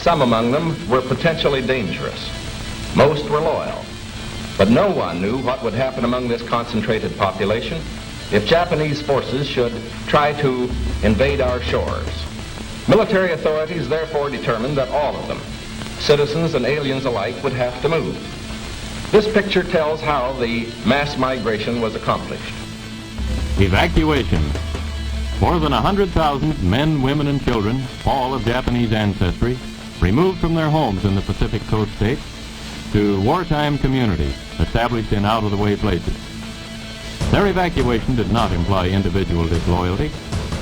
Some among them were potentially dangerous. Most were loyal. But no one knew what would happen among this concentrated population if Japanese forces should try to invade our shores. Military authorities therefore determined that all of them, citizens and aliens alike, would have to move. This picture tells how the mass migration was accomplished. Evacuation. More than 100,000 men, women, and children, all of Japanese ancestry, removed from their homes in the Pacific Coast states to wartime communities established in out-of-the-way places. Their evacuation did not imply individual disloyalty,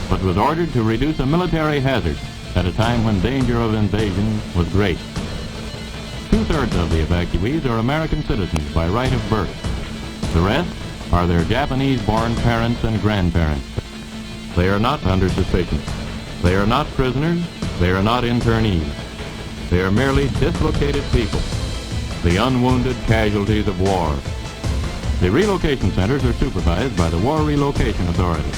but was ordered to reduce a military hazard at a time when danger of invasion was great. 2/3 of the evacuees are American citizens by right of birth. The rest are their Japanese-born parents and grandparents. They are not under suspicion. They are not prisoners. They are not internees. They are merely dislocated people, the unwounded casualties of war. The relocation centers are supervised by the War Relocation Authority,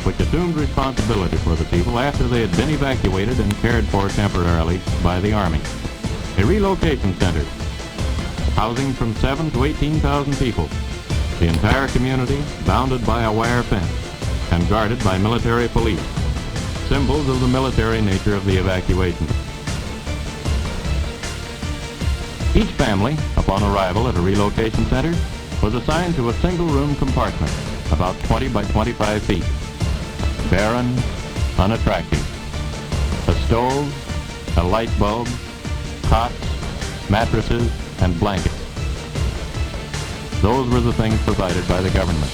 which assumed responsibility for the people after they had been evacuated and cared for temporarily by the Army. A relocation center, housing from 7,000 to 18,000 people, the entire community bounded by a wire fence and guarded by military police, symbols of the military nature of the evacuation. Each family, upon arrival at a relocation center, was assigned to a single-room compartment, about 20 by 25 feet. Barren, unattractive. A stove, a light bulb, cots, mattresses, and blankets. Those were the things provided by the government.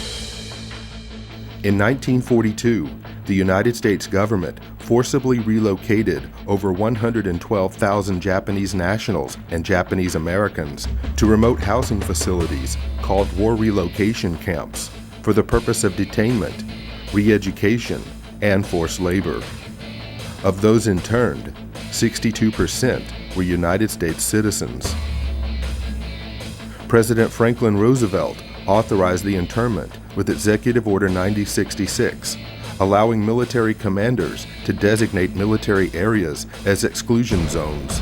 In 1942, the United States government forcibly relocated over 112,000 Japanese nationals and Japanese Americans to remote housing facilities called war relocation camps for the purpose of detainment, re-education, and forced labor. Of those interned, 62% were United States citizens. President Franklin Roosevelt authorized the internment with Executive Order 9066, allowing military commanders to designate military areas as exclusion zones.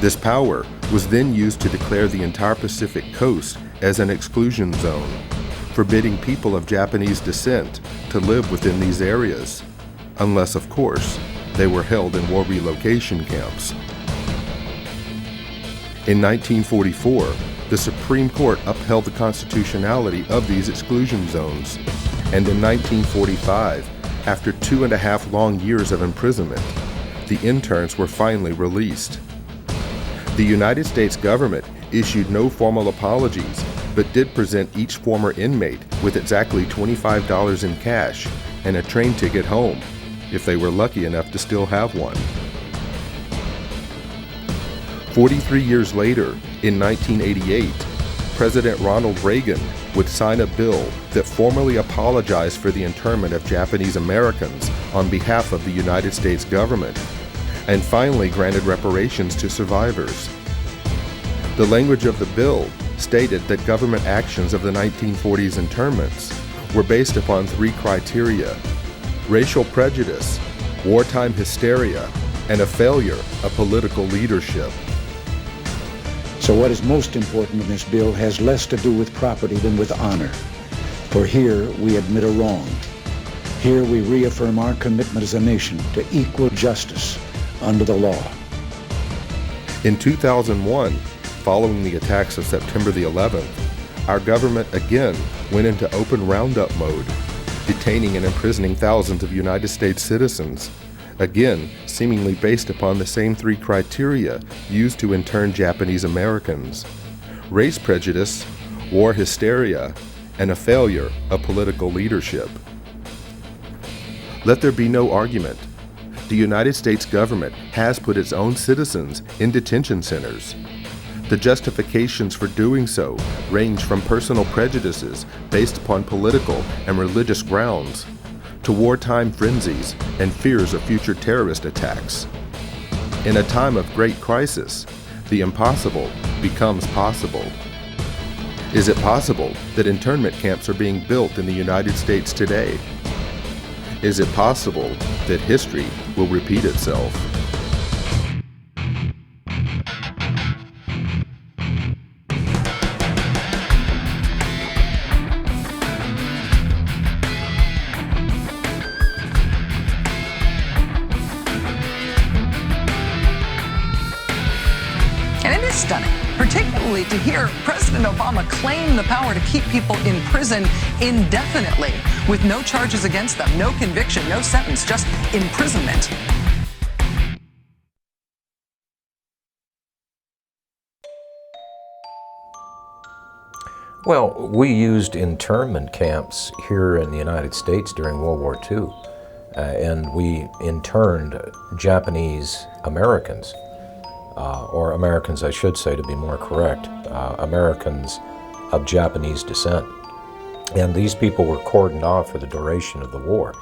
This power was then used to declare the entire Pacific Coast as an exclusion zone, forbidding people of Japanese descent to live within these areas, unless, of course, they were held in war relocation camps. In 1944, the Supreme Court upheld the constitutionality of these exclusion zones, and in 1945, after 2.5 long years of imprisonment, the interns were finally released. The United States government issued no formal apologies, but did present each former inmate with exactly $25 in cash and a train ticket home, if they were lucky enough to still have one. 43 years later, in 1988, President Ronald Reagan would sign a bill that formally apologized for the internment of Japanese Americans on behalf of the United States government, and finally granted reparations to survivors. The language of the bill stated that government actions of the 1940s internments were based upon 3 criteria: racial prejudice, wartime hysteria, and a failure of political leadership. So what is most important in this bill has less to do with property than with honor. For here we admit a wrong. Here we reaffirm our commitment as a nation to equal justice under the law. In 2001, following the attacks of September the 11th, our government again went into open roundup mode, detaining and imprisoning thousands of United States citizens, again seemingly based upon the same 3 criteria used to intern Japanese Americans: race prejudice, war hysteria, and a failure of political leadership. Let there be no argument. The United States government has put its own citizens in detention centers. The justifications for doing so range from personal prejudices based upon political and religious grounds to wartime frenzies and fears of future terrorist attacks. In a time of great crisis, the impossible becomes possible. Is it possible that internment camps are being built in the United States today? Is it possible that history will repeat itself? particularly to hear President Obama claim the power to keep people in prison indefinitely with no charges against them, no conviction, no sentence, just imprisonment. Well, we used internment camps here in the United States during World War II, and we interned Japanese Americans, or Americans, I should say, to be more correct, Americans of Japanese descent. And these people were cordoned off for the duration of the war.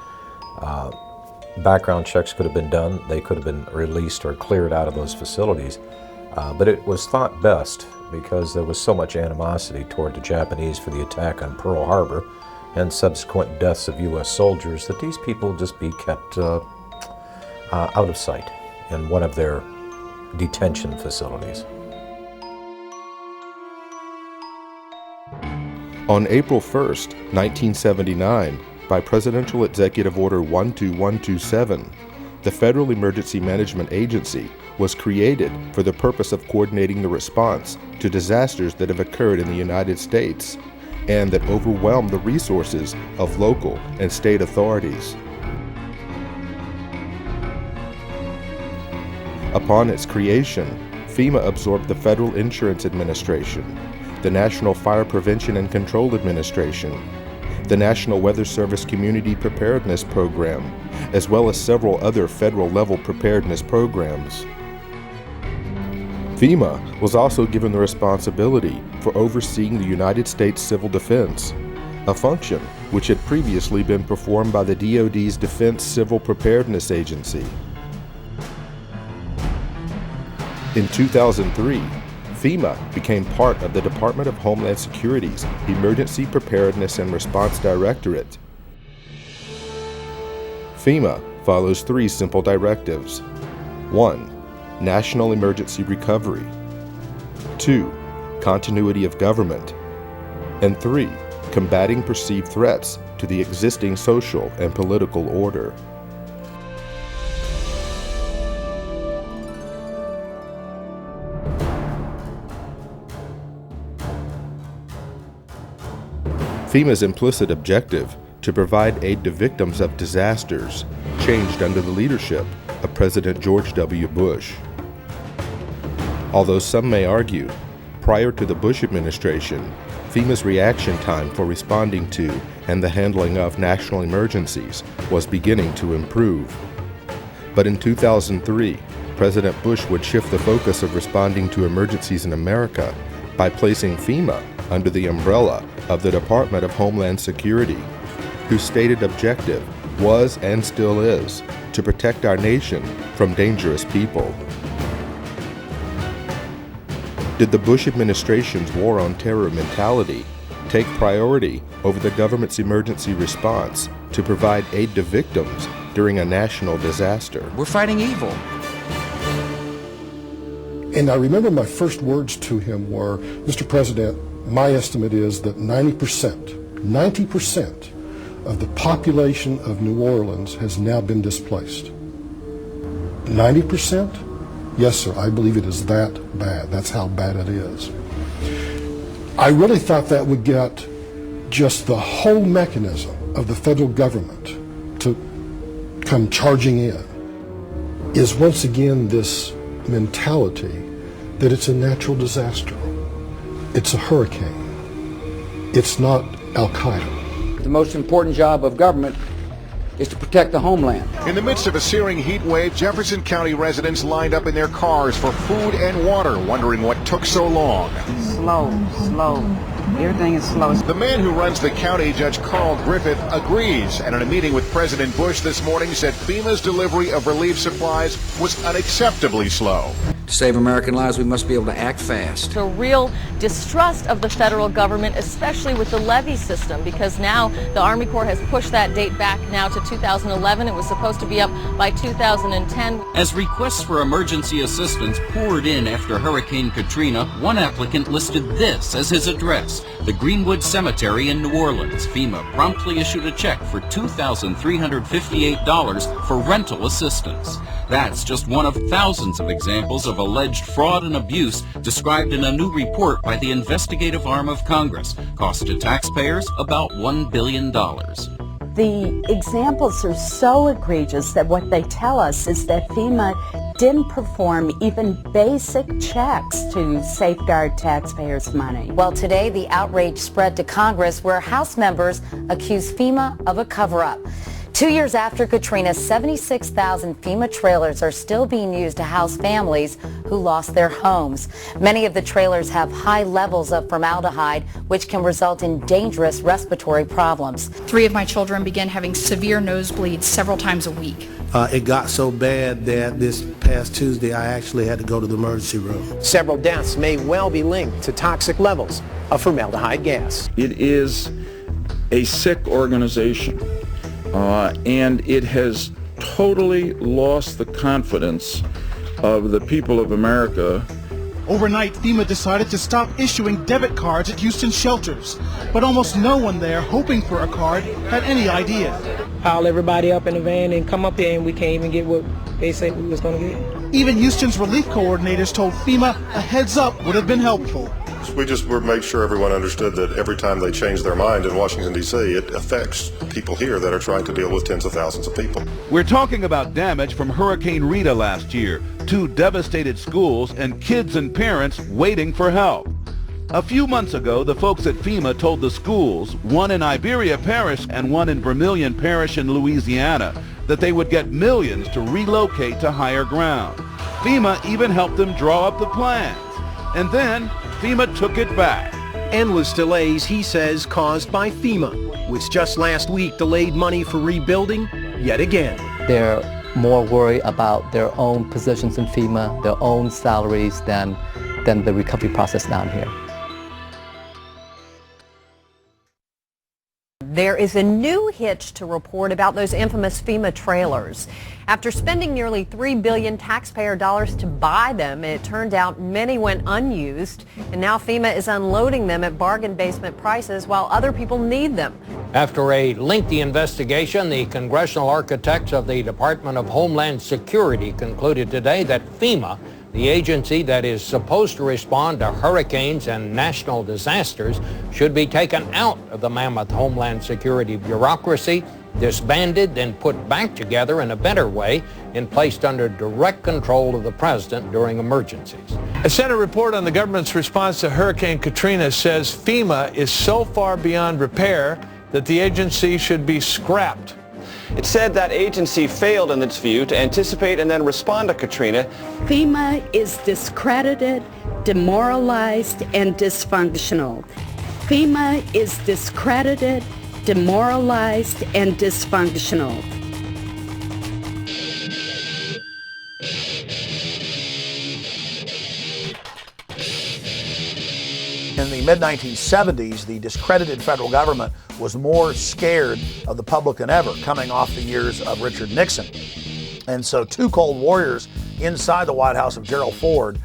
Background checks could have been done. They could have been released or cleared out of those facilities. But it was thought best, because there was so much animosity toward the Japanese for the attack on Pearl Harbor and subsequent deaths of U.S. soldiers, that these people just be kept out of sight in one of their detention facilities. On April 1st, 1979, by Presidential Executive Order 12127, the Federal Emergency Management Agency was created for the purpose of coordinating the response to disasters that have occurred in the United States and that overwhelm the resources of local and state authorities. Upon its creation, FEMA absorbed the Federal Insurance Administration, the National Fire Prevention and Control Administration, the National Weather Service Community Preparedness Program, as well as several other federal-level preparedness programs. FEMA was also given the responsibility for overseeing the United States Civil Defense, a function which had previously been performed by the DoD's Defense Civil Preparedness Agency. In 2003, FEMA became part of the Department of Homeland Security's Emergency Preparedness and Response Directorate. FEMA follows three simple directives. 1. National emergency recovery. 2. Continuity of government. And 3. Combating perceived threats to the existing social and political order. FEMA's implicit objective to provide aid to victims of disasters changed under the leadership of President George W. Bush. Although some may argue, prior to the Bush administration, FEMA's reaction time for responding to and the handling of national emergencies was beginning to improve. But in 2003, President Bush would shift the focus of responding to emergencies in America by placing FEMA under the umbrella of the Department of Homeland Security, whose stated objective was and still is to protect our nation from dangerous people. Did the Bush administration's war on terror mentality take priority over the government's emergency response to provide aid to victims during a national disaster? We're fighting evil. And I remember my first words to him were, Mr. President, my estimate is that 90% of the population of New Orleans has now been displaced. 90%? Yes, sir, I believe it is that bad. That's how bad it is. I really thought that would get just the whole mechanism of the federal government to come charging in, is once again this mentality that it's a natural disaster. It's a hurricane. It's not Al-Qaeda. The most important job of government is to protect the homeland. In the midst of a searing heat wave, Jefferson County residents lined up in their cars for food and water, wondering what took so long. Slow. Everything is slow. The man who runs the county, Judge Carl Griffith, agrees, and in a meeting with President Bush this morning said FEMA's delivery of relief supplies was unacceptably slow. To save American lives, we must be able to act fast. A real distrust of the federal government, especially with the levee system, because now the Army Corps has pushed that date back now to 2011. It was supposed to be up by 2010. As requests for emergency assistance poured in after Hurricane Katrina, one applicant listed this as his address, the Greenwood Cemetery in New Orleans. FEMA promptly issued a check for $2,358 for rental assistance. That's just one of thousands of examples of of alleged fraud and abuse described in a new report by the investigative arm of Congress. Cost to taxpayers about $1 billion. The examples are so egregious that what they tell us is that FEMA didn't perform even basic checks to safeguard taxpayers' money. Well, today the outrage spread to Congress where House members accuse FEMA of a cover-up. 2 years after Katrina, 76,000 FEMA trailers are still being used to house families who lost their homes. Many of the trailers have high levels of formaldehyde, which can result in dangerous respiratory problems. 3 of my children began having severe nosebleeds several times a week. It got so bad that this past Tuesday I actually had to go to the emergency room. Several deaths may well be linked to toxic levels of formaldehyde gas. It is a sick organization. And it has totally lost the confidence of the people of America. Overnight, FEMA decided to stop issuing debit cards at Houston shelters, but almost no one there hoping for a card had any idea. Pile everybody up in the van and come up here and we can't even get what they said we was going to get. Even Houston's relief coordinators told FEMA a heads up would have been helpful. We just made sure everyone understood that every time they change their mind in Washington, D.C., it affects people here that are trying to deal with tens of thousands of people. We're talking about damage from Hurricane Rita last year, 2 devastated schools and kids and parents waiting for help. A few months ago, the folks at FEMA told the schools, one in Iberia Parish and one in Vermilion Parish in Louisiana, that they would get millions to relocate to higher ground. FEMA even helped them draw up the plans. And then FEMA took it back. Endless delays, he says, caused by FEMA, which just last week delayed money for rebuilding yet again. They're more worried about their own positions in FEMA, their own salaries, than the recovery process down here. There is a new hitch to report about those infamous FEMA trailers. After spending nearly $3 billion taxpayer dollars to buy them, it turned out many went unused, and now FEMA is unloading them at bargain basement prices while other people need them. After a lengthy investigation, the congressional architects of the Department of Homeland Security concluded today that FEMA, the agency that is supposed to respond to hurricanes and national disasters, should be taken out of the mammoth Homeland Security bureaucracy, disbanded, then put back together in a better way and placed under direct control of the president during emergencies. A Senate report on the government's response to Hurricane Katrina says FEMA is so far beyond repair that the agency should be scrapped. It said that agency failed in its view to anticipate and then respond to Katrina. FEMA is discredited, demoralized, and dysfunctional. FEMA is discredited, demoralized, and dysfunctional. In the mid-1970s, the discredited federal government was more scared of the public than ever, coming off the years of Richard Nixon. And so 2 Cold Warriors inside the White House of Gerald Ford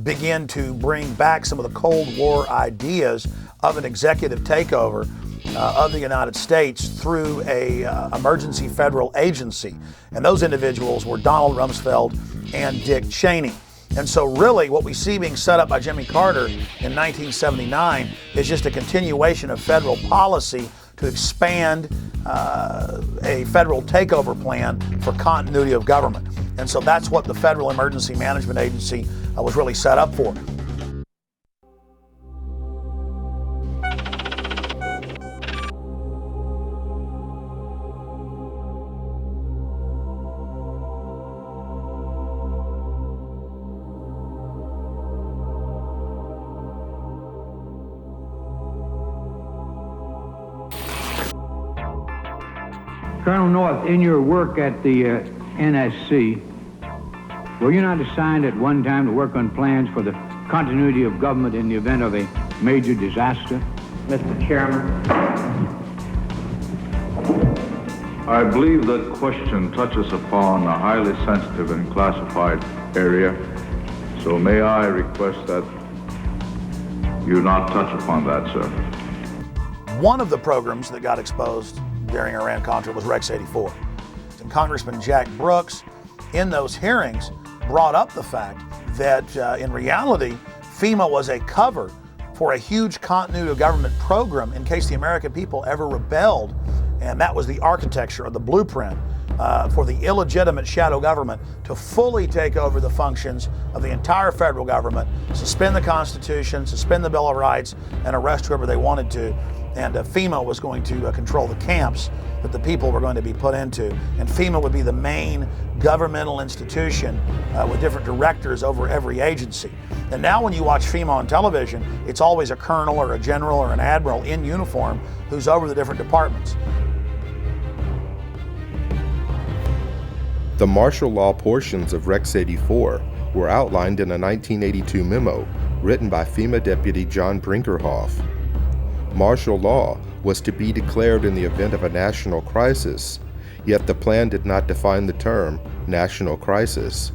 began to bring back some of the Cold War ideas of an executive takeover of the United States through a emergency federal agency. And those individuals were Donald Rumsfeld and Dick Cheney. And so really what we see being set up by Jimmy Carter in 1979 is just a continuation of federal policy to expand a federal takeover plan for continuity of government. And so that's what the Federal Emergency Management Agency was really set up for. Colonel North, in your work at the NSC, were you not assigned at one time to work on plans for the continuity of government in the event of a major disaster? Mr. Chairman. I believe that question touches upon a highly sensitive and classified area, so may I request that you not touch upon that, sir. One of the programs that got exposed during Iran-Contra was Rex 84. And Congressman Jack Brooks, in those hearings, brought up the fact that in reality, FEMA was a cover for a huge continuity of government program in case the American people ever rebelled. And that was the architecture or the blueprint for the illegitimate shadow government to fully take over the functions of the entire federal government, suspend the Constitution, suspend the Bill of Rights, and arrest whoever they wanted to. And FEMA was going to control the camps that the people were going to be put into. And FEMA would be the main governmental institution with different directors over every agency. And now when you watch FEMA on television, it's always a colonel or a general or an admiral in uniform who's over the different departments. The martial law portions of Rex 84 were outlined in a 1982 memo written by FEMA Deputy John Brinkerhoff. Martial law was to be declared in the event of a national crisis, yet the plan did not define the term national crisis.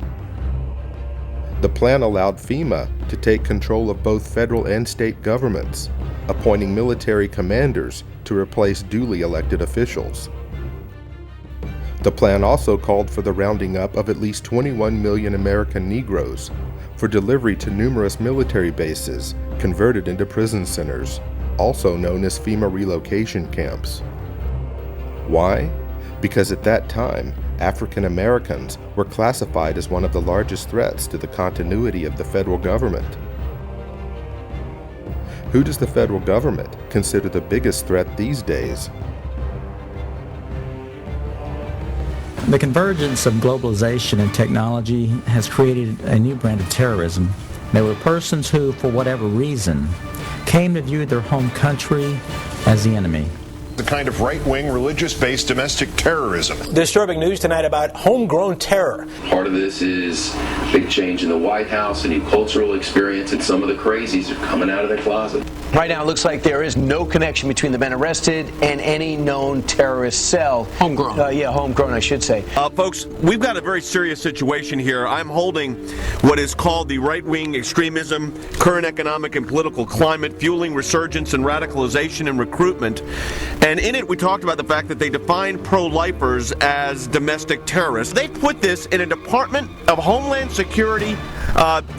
The plan allowed FEMA to take control of both federal and state governments, appointing military commanders to replace duly elected officials. The plan also called for the rounding up of at least 21 million American Negroes for delivery to numerous military bases converted into prison centers, also known as FEMA relocation camps. Why? Because at that time, African Americans were classified as one of the largest threats to the continuity of the federal government. Who does the federal government consider the biggest threat these days? The convergence of globalization and technology has created a new brand of terrorism. There were persons who, for whatever reason, came to view their home country as the enemy. The kind of right-wing, religious-based domestic terrorism. Disturbing news tonight about homegrown terror. Part of this is big change in the White House, a new cultural experience, and some of the crazies are coming out of their closet. Right now, it looks like there is no connection between the men arrested and any known terrorist cell. Homegrown. Homegrown, I should say. Folks, we've got a very serious situation here. I'm holding what is called the right-wing extremism, current economic and political climate, fueling resurgence and radicalization and recruitment. And in it, we talked about the fact that they define pro-lifers as domestic terrorists. They put this in a Department of Homeland Security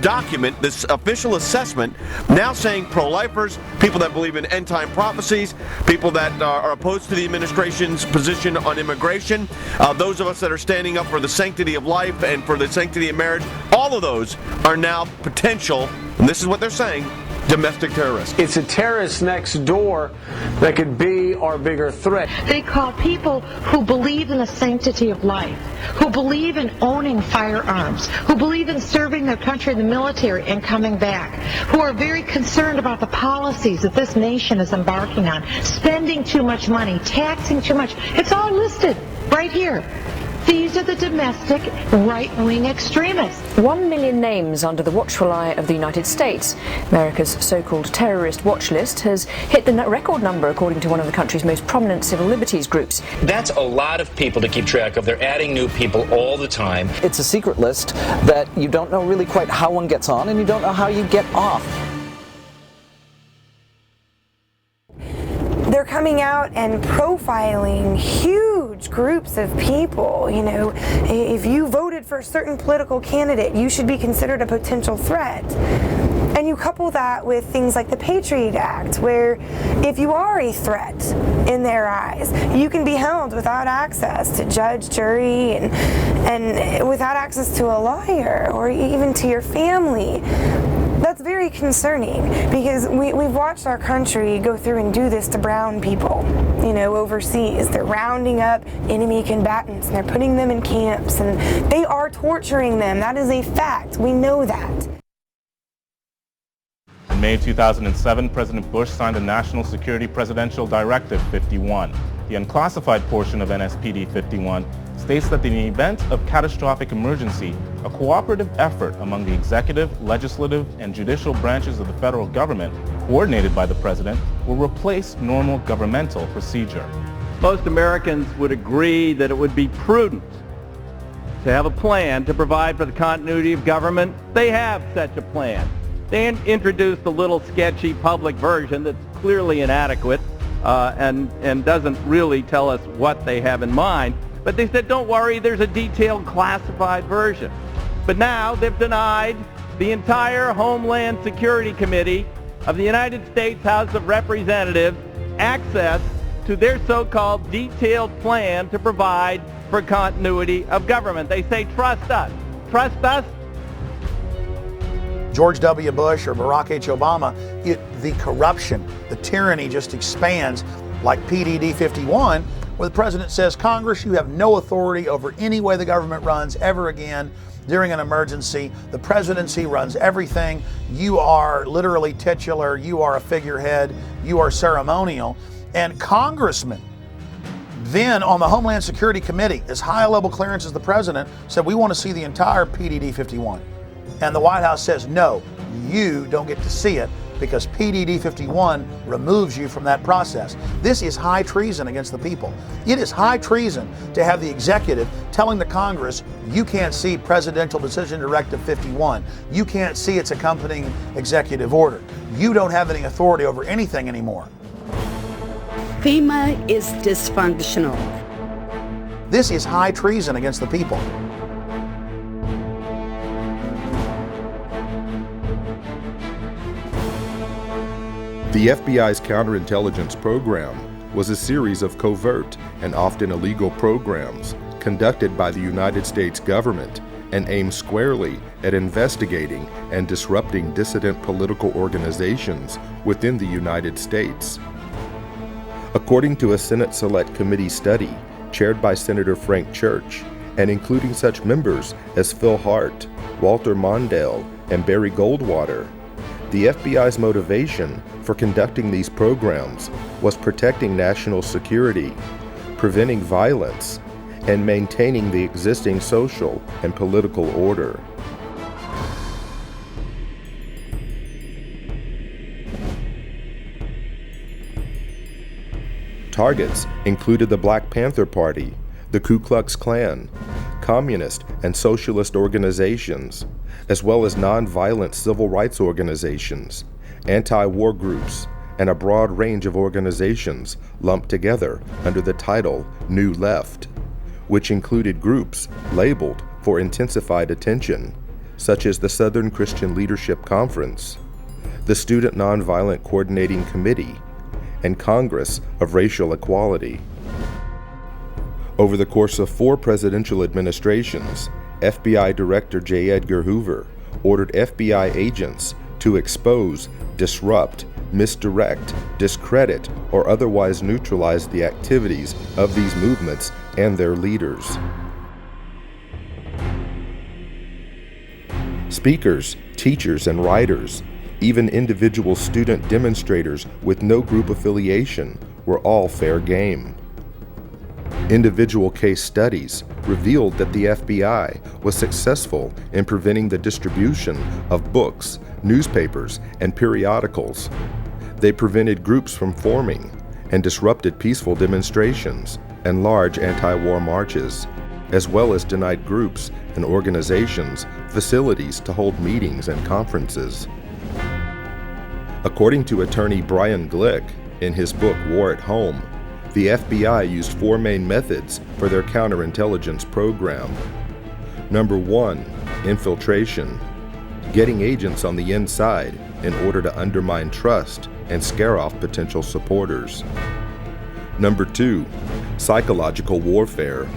document, this official assessment, now saying pro-lifers, people that believe in end-time prophecies, people that are opposed to the administration's position on immigration, those of us that are standing up for the sanctity of life and for the sanctity of marriage, all of those are now potential, and this is what they're saying, domestic terrorists. It's a terrorist next door that could be our bigger threat. They call people who believe in the sanctity of life, who believe in owning firearms, who believe in serving their country in the military and coming back, who are very concerned about the policies that this nation is embarking on, spending too much money, taxing too much. It's all listed right here. These are the domestic right-wing extremists. 1 million names under the watchful eye of the United States. America's so-called terrorist watch list has hit the record number, according to one of the country's most prominent civil liberties groups. That's a lot of people to keep track of. They're adding new people all the time. It's a secret list that you don't know really quite how one gets on, and you don't know how you get off. They're coming out and profiling huge groups of people. You know, if you voted for a certain political candidate, you should be considered a potential threat. And you couple that with things like the Patriot Act, where if you are a threat in their eyes, you can be held without access to judge, jury, and without access to a lawyer or even to your family. That's very concerning because we've watched our country go through and do this to brown people, you know, overseas. They're rounding up enemy combatants and they're putting them in camps and they are torturing them. That is a fact. We know that. In May 2007, President Bush signed the National Security Presidential Directive 51. The unclassified portion of NSPD 51 states that in the event of catastrophic emergency, a cooperative effort among the executive, legislative, and judicial branches of the federal government, coordinated by the president, will replace normal governmental procedure. Most Americans would agree that it would be prudent to have a plan to provide for the continuity of government. They have such a plan. They introduced a little sketchy public version that's clearly inadequate and doesn't really tell us what they have in mind. But they said, don't worry, there's a detailed classified version. But now they've denied the entire Homeland Security Committee of the United States House of Representatives access to their so-called detailed plan to provide for continuity of government. They say, trust us. Trust us? George W. Bush or Barack H. Obama, the corruption, the tyranny just expands like PDD 51, where the president says, Congress, you have no authority over any way the government runs ever again during an emergency. The presidency runs everything. You are literally titular. You are a figurehead. You are ceremonial. And congressmen then on the Homeland Security Committee, as high a level clearance as the president, said, we want to see the entire PDD 51. And the White House says, no, you don't get to see it because PDD 51 removes you from that process. This is high treason against the people. It is high treason to have the executive telling the Congress, you can't see Presidential Decision Directive 51. You can't see its accompanying executive order. You don't have any authority over anything anymore. FEMA is dysfunctional. This is high treason against the people. The FBI's counterintelligence program was a series of covert and often illegal programs conducted by the United States government and aimed squarely at investigating and disrupting dissident political organizations within the United States. According to a Senate Select Committee study chaired by Senator Frank Church, and including such members as Phil Hart, Walter Mondale, and Barry Goldwater, the FBI's motivation for conducting these programs was protecting national security, preventing violence, and maintaining the existing social and political order. Targets included the Black Panther Party, the Ku Klux Klan, communist and socialist organizations, as well as nonviolent civil rights organizations, anti-war groups, and a broad range of organizations lumped together under the title New Left, which included groups labeled for intensified attention, such as the Southern Christian Leadership Conference, the Student Nonviolent Coordinating Committee, and Congress of Racial Equality. Over the course of 4 presidential administrations, FBI Director J. Edgar Hoover ordered FBI agents to expose, disrupt, misdirect, discredit, or otherwise neutralize the activities of these movements and their leaders. Speakers, teachers, and writers, even individual student demonstrators with no group affiliation, were all fair game. Individual case studies revealed that the FBI was successful in preventing the distribution of books, newspapers, and periodicals. They prevented groups from forming and disrupted peaceful demonstrations and large anti-war marches, as well as denied groups and organizations facilities to hold meetings and conferences. According to attorney Brian Glick in his book War at Home, the FBI used 4 main methods for their counterintelligence program. Number 1, infiltration, getting agents on the inside in order to undermine trust and scare off potential supporters. Number 2, psychological warfare,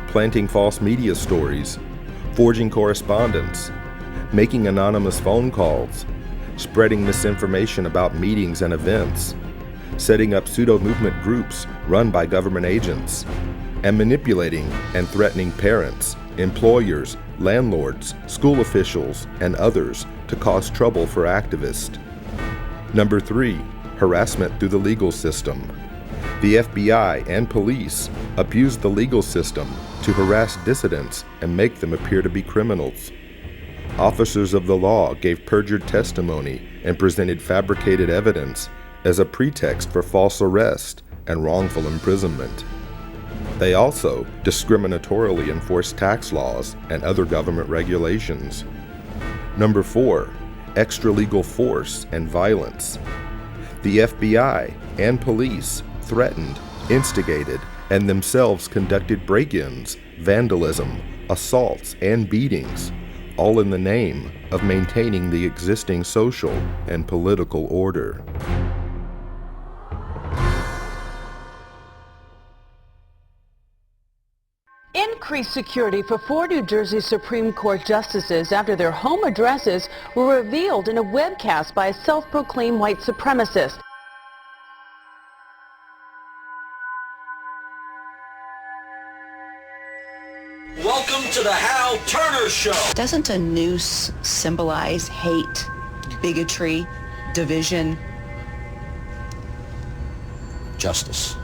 planting false media stories, forging correspondence, making anonymous phone calls, spreading misinformation about meetings and events, setting up pseudo-movement groups run by government agents, and manipulating and threatening parents, employers, landlords, school officials, and others to cause trouble for activists. Number 3, harassment through the legal system. The FBI and police abused the legal system to harass dissidents and make them appear to be criminals. Officers of the law gave perjured testimony and presented fabricated evidence as a pretext for false arrest and wrongful imprisonment. They also discriminatorily enforced tax laws and other government regulations. Number 4, extralegal force and violence. The FBI and police threatened, instigated, and themselves conducted break-ins, vandalism, assaults, and beatings, all in the name of maintaining the existing social and political order. Increased security for 4 New Jersey Supreme Court justices after their home addresses were revealed in a webcast by a self-proclaimed white supremacist. Welcome to the Hal Turner Show. Doesn't a noose symbolize hate, bigotry, division? Justice.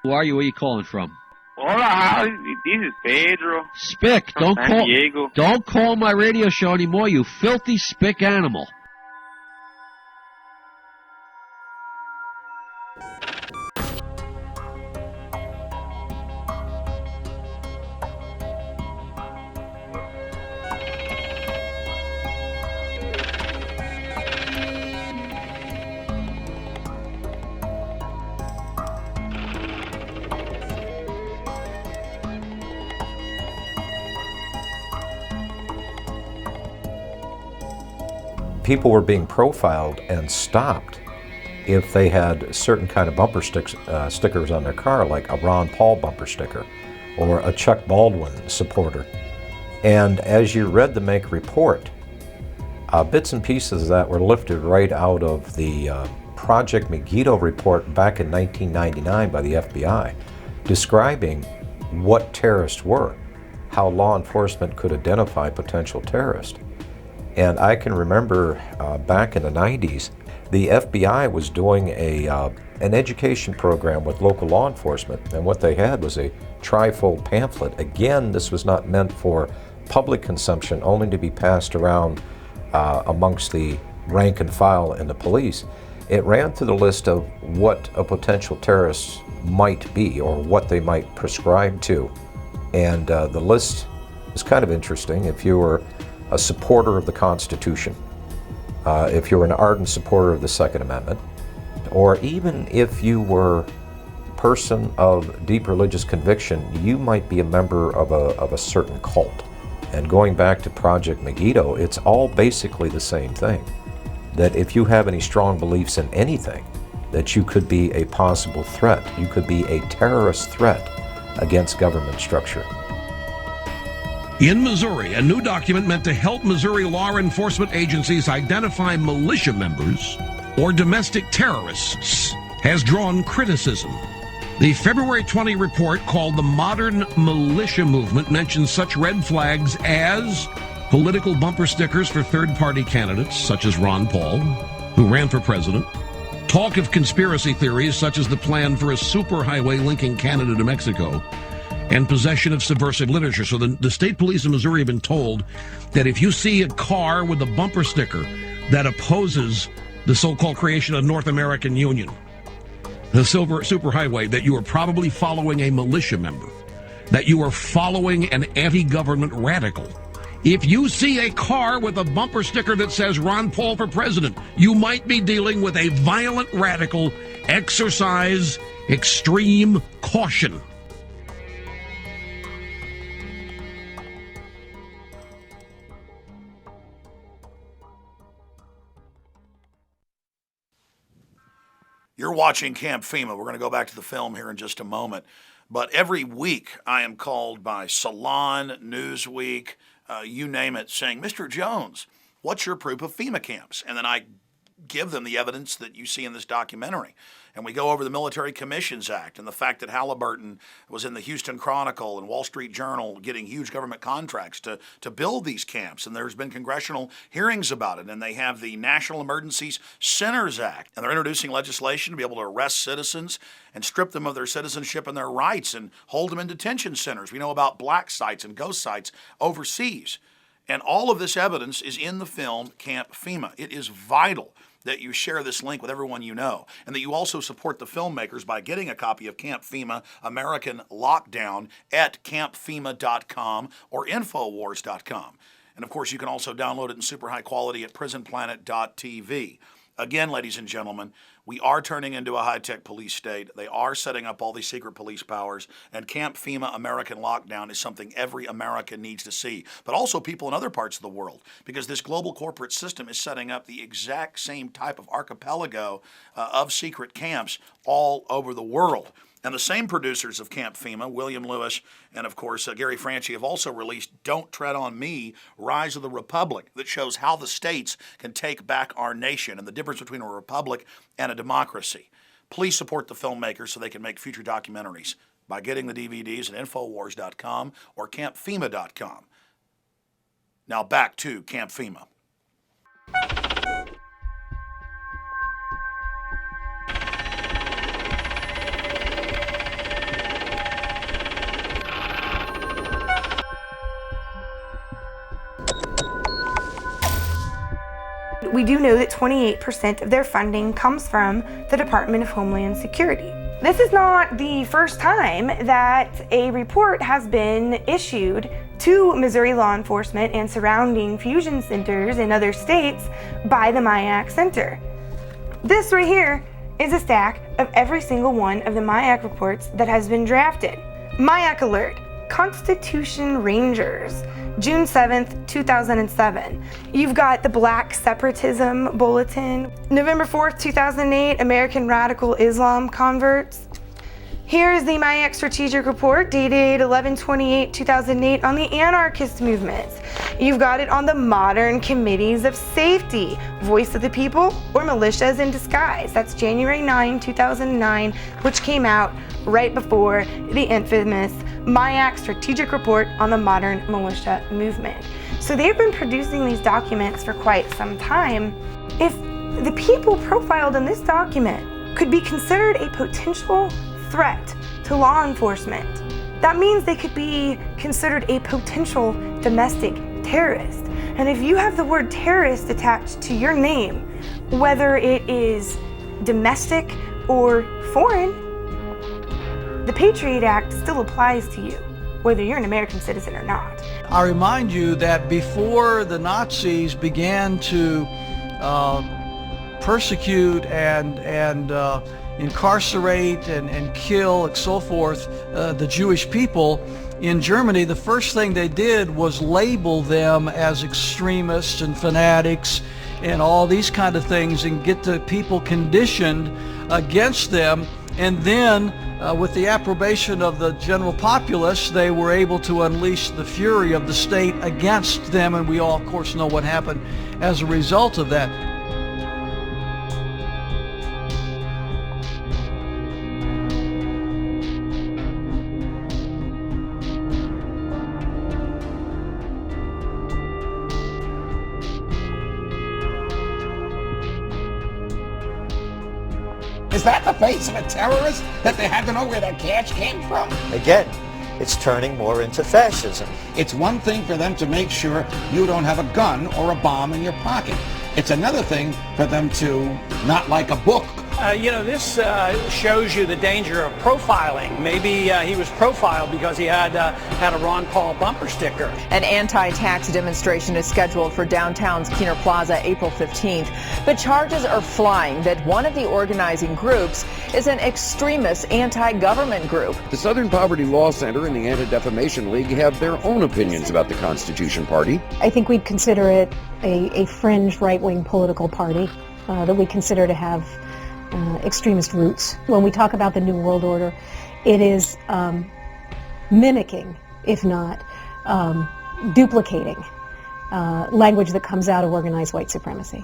Who are you? Where are you calling from? Hola, this is Pedro. Spick, From San Diego. don't call my radio show anymore, you filthy spick animal. People were being profiled and stopped if they had certain kind of bumper stickers on their car, like a Ron Paul bumper sticker or a Chuck Baldwin supporter. And as you read the Make report, bits and pieces that were lifted right out of the Project Megiddo report back in 1999 by the FBI, describing what terrorists were, how law enforcement could identify potential terrorists. And I can remember back in the 90s, the FBI was doing an education program with local law enforcement, and what they had was a trifold pamphlet. Again, this was not meant for public consumption, only to be passed around amongst the rank and file in the police. It ran through the list of what a potential terrorist might be or what they might prescribe to. And the list is kind of interesting. If you were a supporter of the Constitution, if you're an ardent supporter of the Second Amendment, or even if you were a person of deep religious conviction, you might be a member of a certain cult. And going back to Project Megiddo, it's all basically the same thing. That if you have any strong beliefs in anything, that you could be a possible threat. You could be a terrorist threat against government structure. In Missouri, a new document meant to help Missouri law enforcement agencies identify militia members or domestic terrorists has drawn criticism. The February 20 report, called the Modern Militia Movement, mentions such red flags as political bumper stickers for third-party candidates, such as Ron Paul, who ran for president, talk of conspiracy theories such as the plan for a superhighway linking Canada to Mexico, and possession of subversive literature. So the state police of Missouri have been told that if you see a car with a bumper sticker that opposes the so-called creation of North American Union, the superhighway, that you are probably following a militia member, that you are following an anti-government radical. If you see a car with a bumper sticker that says Ron Paul for president, you might be dealing with a violent radical. Exercise extreme caution. You're watching Camp Fema. We're going to go back to the film here in just a moment. But every week I am called by Salon, Newsweek, you name it, saying, Mr. Jones, what's your proof of FEMA camps? And then I give them the evidence that you see in this documentary. And we go over the Military Commissions Act and the fact that Halliburton was in the Houston Chronicle and Wall Street Journal getting huge government contracts to build these camps. And there's been congressional hearings about it. And they have the National Emergencies Centers Act. And they're introducing legislation to be able to arrest citizens and strip them of their citizenship and their rights and hold them in detention centers. We know about black sites and ghost sites overseas. And all of this evidence is in the film Camp Fema. It is vital that you share this link with everyone you know, and that you also support the filmmakers by getting a copy of Camp Fema American Lockdown at campfema.com or infowars.com. And of course, you can also download it in super high quality at prisonplanet.tv. Again, ladies and gentlemen, we are turning into a high-tech police state. They are setting up all these secret police powers, and Camp FEMA American Lockdown is something every American needs to see, but also people in other parts of the world, because this global corporate system is setting up the exact same type of archipelago of secret camps all over the world. And the same producers of Camp FEMA, William Lewis and, of course, Gary Franchi, have also released Don't Tread on Me, Rise of the Republic, that shows how the states can take back our nation and the difference between a republic and a democracy. Please support the filmmakers so they can make future documentaries by getting the DVDs at Infowars.com or CampFEMA.com. Now back to Camp FEMA. We do know that 28% of their funding comes from the Department of Homeland Security. This is not the first time that a report has been issued to Missouri law enforcement and surrounding fusion centers in other states by the MIAC Center. This right here is a stack of every single one of the MIAC reports that has been drafted. MIAC Alert, Constitution Rangers, June 7th, 2007. You've got the Black Separatism Bulletin, November 4th, 2008, American Radical Islam Converts. Here's the MIAC Strategic Report dated 11/28/2008 on the anarchist movements. You've got it on the Modern Committees of Safety, Voice of the People, or Militias in Disguise. That's January 9, 2009, which came out right before the infamous MIAC Strategic Report on the Modern Militia Movement. So they've been producing these documents for quite some time. If the people profiled in this document could be considered a potential threat to law enforcement, that means they could be considered a potential domestic terrorist. And if you have the word terrorist attached to your name, whether it is domestic or foreign, the Patriot Act still applies to you, whether you're an American citizen or not. I remind you that before the Nazis began to persecute and incarcerate and kill and so forth the Jewish people in Germany, the first thing they did was label them as extremists and fanatics and all these kind of things and get the people conditioned against them. And then with the approbation of the general populace, they were able to unleash the fury of the state against them, and we all, of course, know what happened as a result of that. Is that the face of a terrorist that they had to know where that cash came from? Again, it's turning more into fascism. It's one thing for them to make sure you don't have a gun or a bomb in your pocket. It's another thing for them to not like a book. This shows you the danger of profiling. Maybe he was profiled because he had a Ron Paul bumper sticker. An anti-tax demonstration is scheduled for downtown's Keener Plaza April 15th, but charges are flying that one of the organizing groups is an extremist anti-government group. The Southern Poverty Law Center and the Anti-Defamation League have their own opinions about the Constitution Party. I think we'd consider it a fringe right-wing political party that we consider to have extremist roots. When we talk about the New World Order, it is mimicking, if not duplicating, language that comes out of organized white supremacy.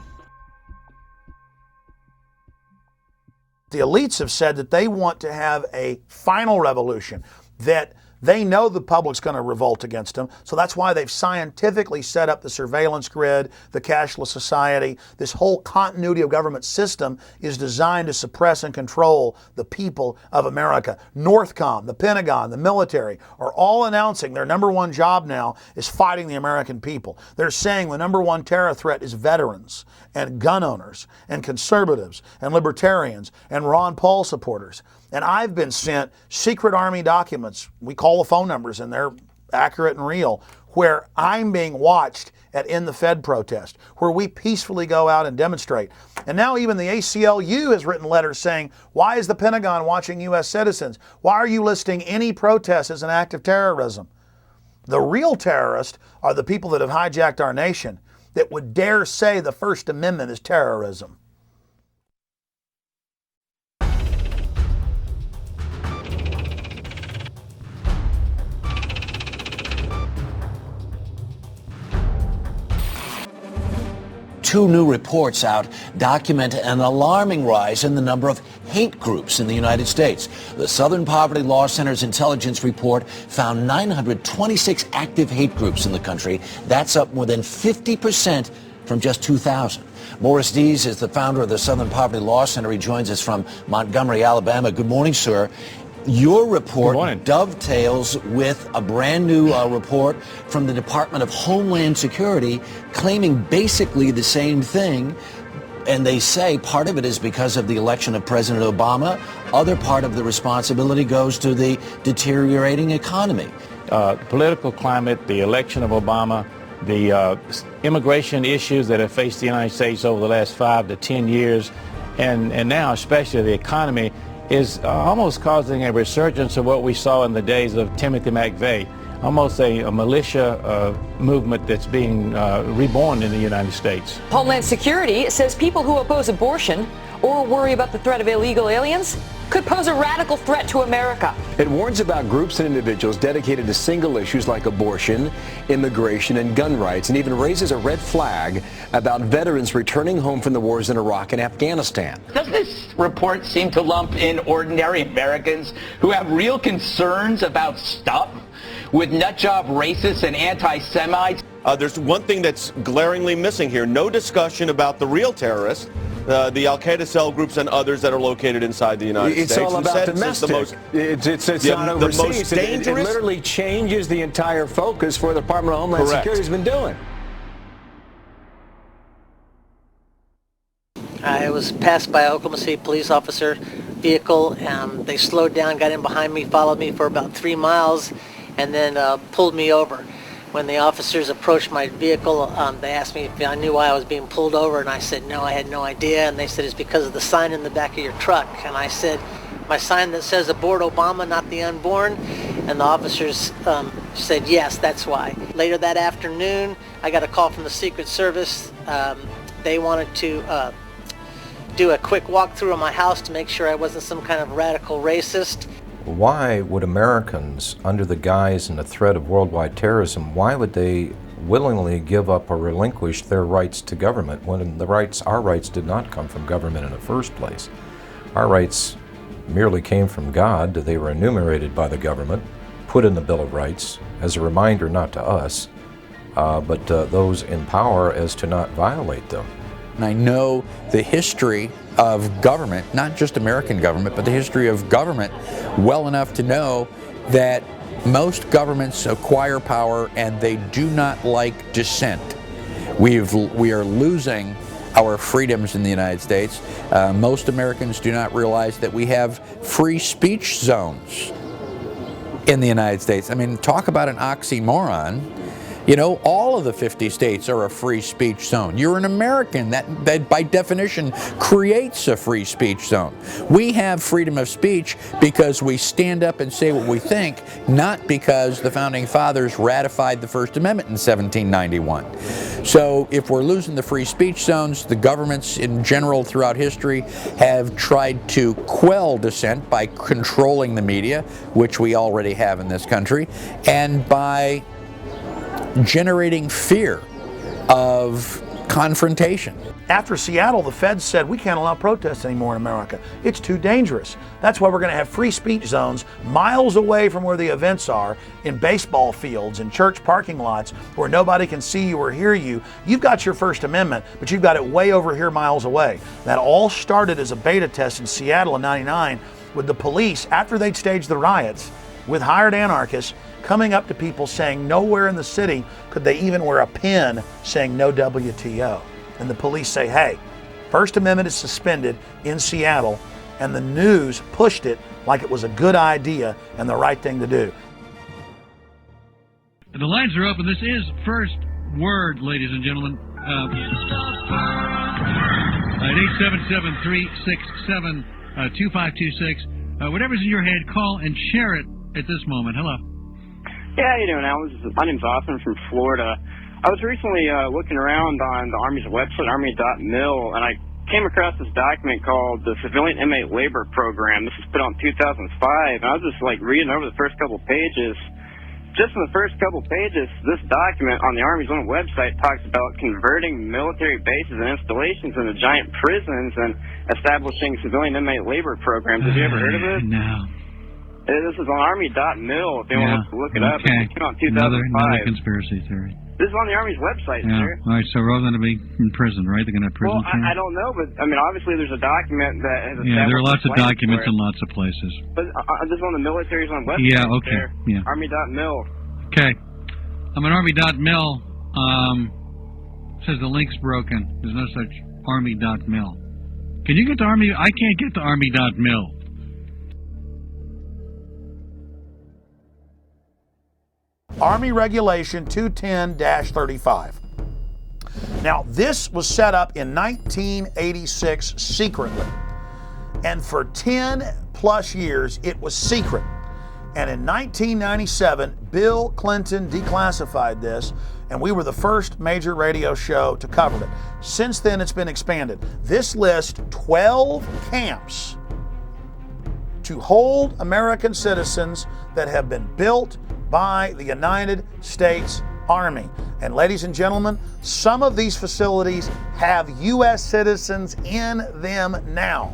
The elites have said that they want to have a final revolution, that they know the public's going to revolt against them, so that's why they've scientifically set up the surveillance grid, the cashless society. This whole continuity of government system is designed to suppress and control the people of America. Northcom, the Pentagon, the military are all announcing their number one job now is fighting the American people. They're saying the number one terror threat is veterans and gun owners and conservatives and libertarians and Ron Paul supporters. And I've been sent secret Army documents. We call the phone numbers and they're accurate and real, where I'm being watched at In the Fed protest, where we peacefully go out and demonstrate. And now even the ACLU has written letters saying, why is the Pentagon watching U.S. citizens? Why are you listing any protest as an act of terrorism? The real terrorists are the people that have hijacked our nation that would dare say the First Amendment is terrorism. Two new reports out document an alarming rise in the number of hate groups in the United States. The Southern Poverty Law Center's intelligence report found 926 active hate groups in the country. That's up more than 50% from just 2000. Morris Dees is the founder of the Southern Poverty Law Center. He joins us from Montgomery, Alabama. Good morning, sir. Your report dovetails with a brand new report from the Department of Homeland Security claiming basically the same thing. And they say part of it is because of the election of President Obama. Other part of the responsibility goes to the deteriorating economy. The political climate, the election of Obama, the immigration issues that have faced the United States over the last 5 to 10 years, and now especially the economy, is almost causing a resurgence of what we saw in the days of Timothy McVeigh, almost a militia movement that's being reborn in the United States. Homeland Security says people who oppose abortion or worry about the threat of illegal aliens could pose a radical threat to America. It warns about groups and individuals dedicated to single issues like abortion, immigration, and gun rights, and even raises a red flag about veterans returning home from the wars in Iraq and Afghanistan. Does this report seem to lump in ordinary Americans who have real concerns about stuff with nutjob racists and anti-Semites? There's one thing that's glaringly missing here. No discussion about the real terrorists, the Al-Qaeda cell groups and others that are located inside the United States. It's all about domestic. It's not overseas. The most dangerous. It literally changes the entire focus for the Department of Homeland Security has been doing. I was passed by an Oklahoma City police officer vehicle. They slowed down, got in behind me, followed me for about 3 miles, and then pulled me over. When the officers approached my vehicle, they asked me if I knew why I was being pulled over, and I said no, I had no idea. And they said it's because of the sign in the back of your truck. And I said, my sign that says aboard Obama, not the unborn. And the officers said yes, that's why. Later that afternoon, I got a call from the Secret Service. They wanted to do a quick walkthrough of my house to make sure I wasn't some kind of radical racist. Why would Americans, under the guise and the threat of worldwide terrorism, why would they willingly give up or relinquish their rights to government when our rights did not come from government in the first place? Our rights merely came from God. They were enumerated by the government, put in the Bill of Rights as a reminder not to us, but those in power as to not violate them. And I know the history of government, not just American government, but the history of government well enough to know that most governments acquire power and they do not like dissent. We are losing our freedoms in the United States. Most Americans do not realize that we have free speech zones in the United States. I mean, talk about an oxymoron. You know, all of the 50 states are a free speech zone. You're an American. That by definition creates a free speech zone. We have freedom of speech because we stand up and say what we think, not because the Founding Fathers ratified the First Amendment in 1791. So if we're losing the free speech zones, the governments in general throughout history have tried to quell dissent by controlling the media, which we already have in this country, and by generating fear of confrontation. After Seattle, the feds said we can't allow protests anymore in America. It's too dangerous. That's why we're going to have free speech zones miles away from where the events are, in baseball fields, in church parking lots, where nobody can see you or hear you. You've got your First Amendment, but you've got it way over here miles away. That all started as a beta test in Seattle in '99 with the police, after they'd staged the riots, with hired anarchists, coming up to people saying nowhere in the city could they even wear a pin saying no WTO. And the police say, hey, First Amendment is suspended in Seattle, and the news pushed it like it was a good idea and the right thing to do. The lines are open. This is First Word, ladies and gentlemen. At 877-367-2526. Whatever's in your head, call and share it at this moment. Hello. Yeah, how you doing, Al? My name's Austin from Florida. I was recently looking around on the Army's website, army.mil, and I came across this document called the Civilian Inmate Labor Program. This was put out in 2005, and I was just like reading over the first couple pages. Just in the first couple pages, this document on the Army's own website talks about converting military bases and installations into giant prisons and establishing civilian inmate labor programs. Have you ever heard of this? No. This is on army.mil if anyone wants to look it up. Okay. It came out in 2005. Another conspiracy theory. This is on the Army's website, Yeah. sir. All right, so we're all going to be in prison, right? They're going to have prison Well, terms? I don't know, but I mean, obviously there's a document that has Yeah, there are lots of plans documents for it. in lots of places. But this is on the military's own website. Yeah, okay. There. Yeah. Army.mil. Okay. I'm on army.mil. Says the link's broken. There's no such army.mil. Can you get to army? I can't get to army.mil. Army Regulation 210-35. Now, this was set up in 1986 secretly. And for 10 plus years, it was secret. And in 1997, Bill Clinton declassified this, and we were the first major radio show to cover it. Since then, it's been expanded. This lists 12 camps to hold American citizens that have been built by the United States Army. And ladies and gentlemen, some of these facilities have U.S. citizens in them now.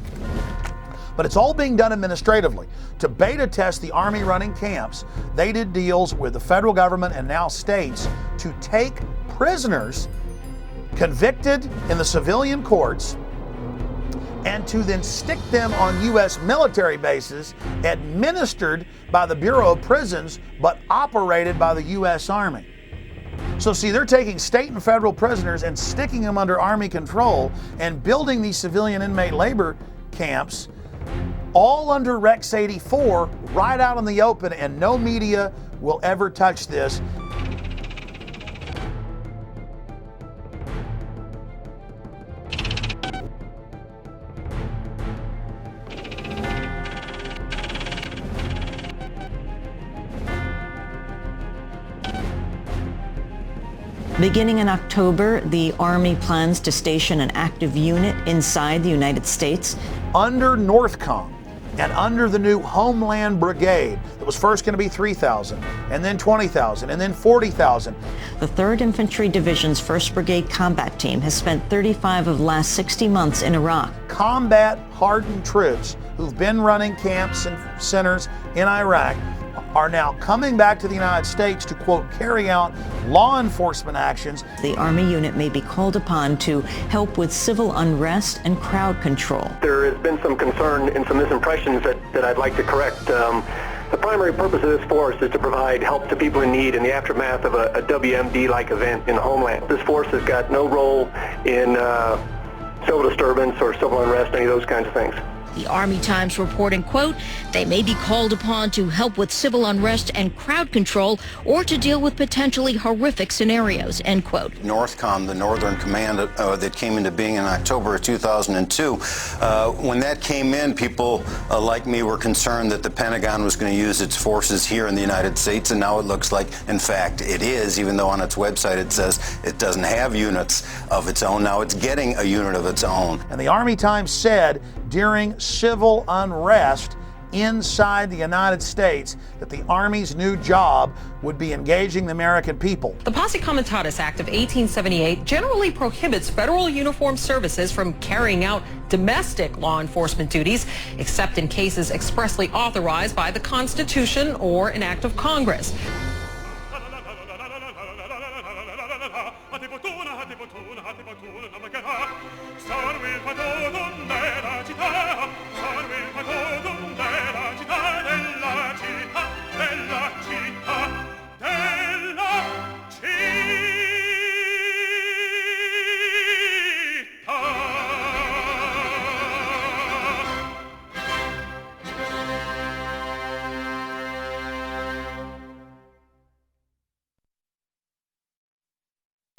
But it's all being done administratively. To beta test the Army running camps, they did deals with the federal government and now states to take prisoners convicted in the civilian courts and to then stick them on U.S. military bases administered by the Bureau of Prisons but operated by the U.S. Army. So see, they're taking state and federal prisoners and sticking them under Army control and building these civilian inmate labor camps all under Rex 84 right out in the open, and no media will ever touch this. Beginning in October, the Army plans to station an active unit inside the United States. Under NORTHCOM and under the new Homeland Brigade, that was first going to be 3,000, and then 20,000, and then 40,000. The 3rd Infantry Division's 1st Brigade combat team has spent 35 of the last 60 months in Iraq. Combat-hardened troops who've been running camps and centers in Iraq are now coming back to the United States to, quote, carry out law enforcement actions. The Army unit may be called upon to help with civil unrest and crowd control. There has been some concern and some misimpressions that I'd like to correct. The primary purpose of this force is to provide help to people in need in the aftermath of a WMD-like event in the homeland. This force has got no role in civil disturbance or civil unrest, any of those kinds of things. The Army Times reporting, quote, they may be called upon to help with civil unrest and crowd control or to deal with potentially horrific scenarios, end quote. NORTHCOM, the Northern Command that came into being in October of 2002, when that came in, people like me were concerned that the Pentagon was going to use its forces here in the United States, and now it looks like, in fact, it is, even though on its website it says it doesn't have units of its own. Now it's getting a unit of its own. And the Army Times said during civil unrest inside the United States that the Army's new job would be engaging the American people. The Posse Comitatus Act of 1878 generally prohibits federal uniformed services from carrying out domestic law enforcement duties, except in cases expressly authorized by the Constitution or an act of Congress.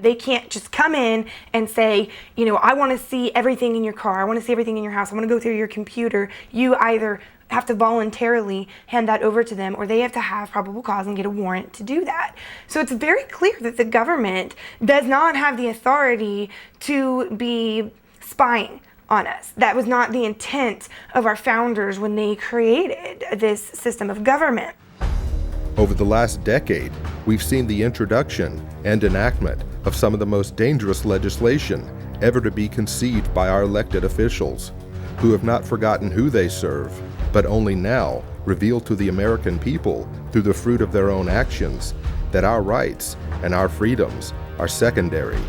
They can't just come in and say, you know, I want to see everything in your car, I want to see everything in your house, I want to go through your computer. You either have to voluntarily hand that over to them, or they have to have probable cause and get a warrant to do that. So it's very clear that the government does not have the authority to be spying on us. That was not the intent of our founders when they created this system of government. Over the last decade, we've seen the introduction and enactment of some of the most dangerous legislation ever to be conceived by our elected officials, who have not forgotten who they serve, but only now reveal to the American people, through the fruit of their own actions, that our rights and our freedoms are secondary.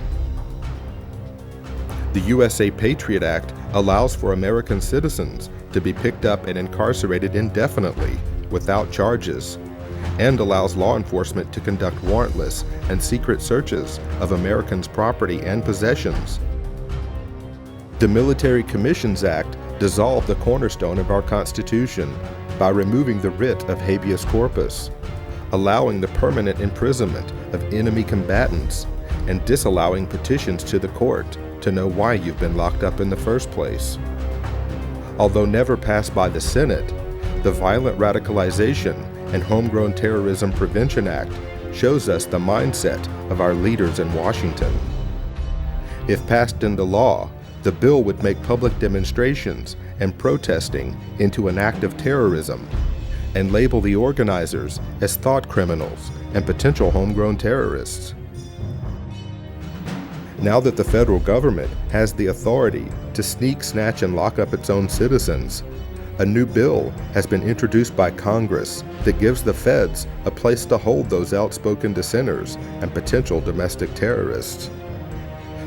The USA Patriot Act allows for American citizens to be picked up and incarcerated indefinitely without charges, and allows law enforcement to conduct warrantless and secret searches of Americans' property and possessions. The Military Commissions Act dissolved the cornerstone of our Constitution by removing the writ of habeas corpus, allowing the permanent imprisonment of enemy combatants, and disallowing petitions to the court to know why you've been locked up in the first place. Although never passed by the Senate, the Violent Radicalization and Homegrown Terrorism Prevention Act shows us the mindset of our leaders in Washington. If passed into law, the bill would make public demonstrations and protesting into an act of terrorism, and label the organizers as thought criminals and potential homegrown terrorists. Now that the federal government has the authority to sneak, snatch, and lock up its own citizens, a new bill has been introduced by Congress that gives the feds a place to hold those outspoken dissenters and potential domestic terrorists.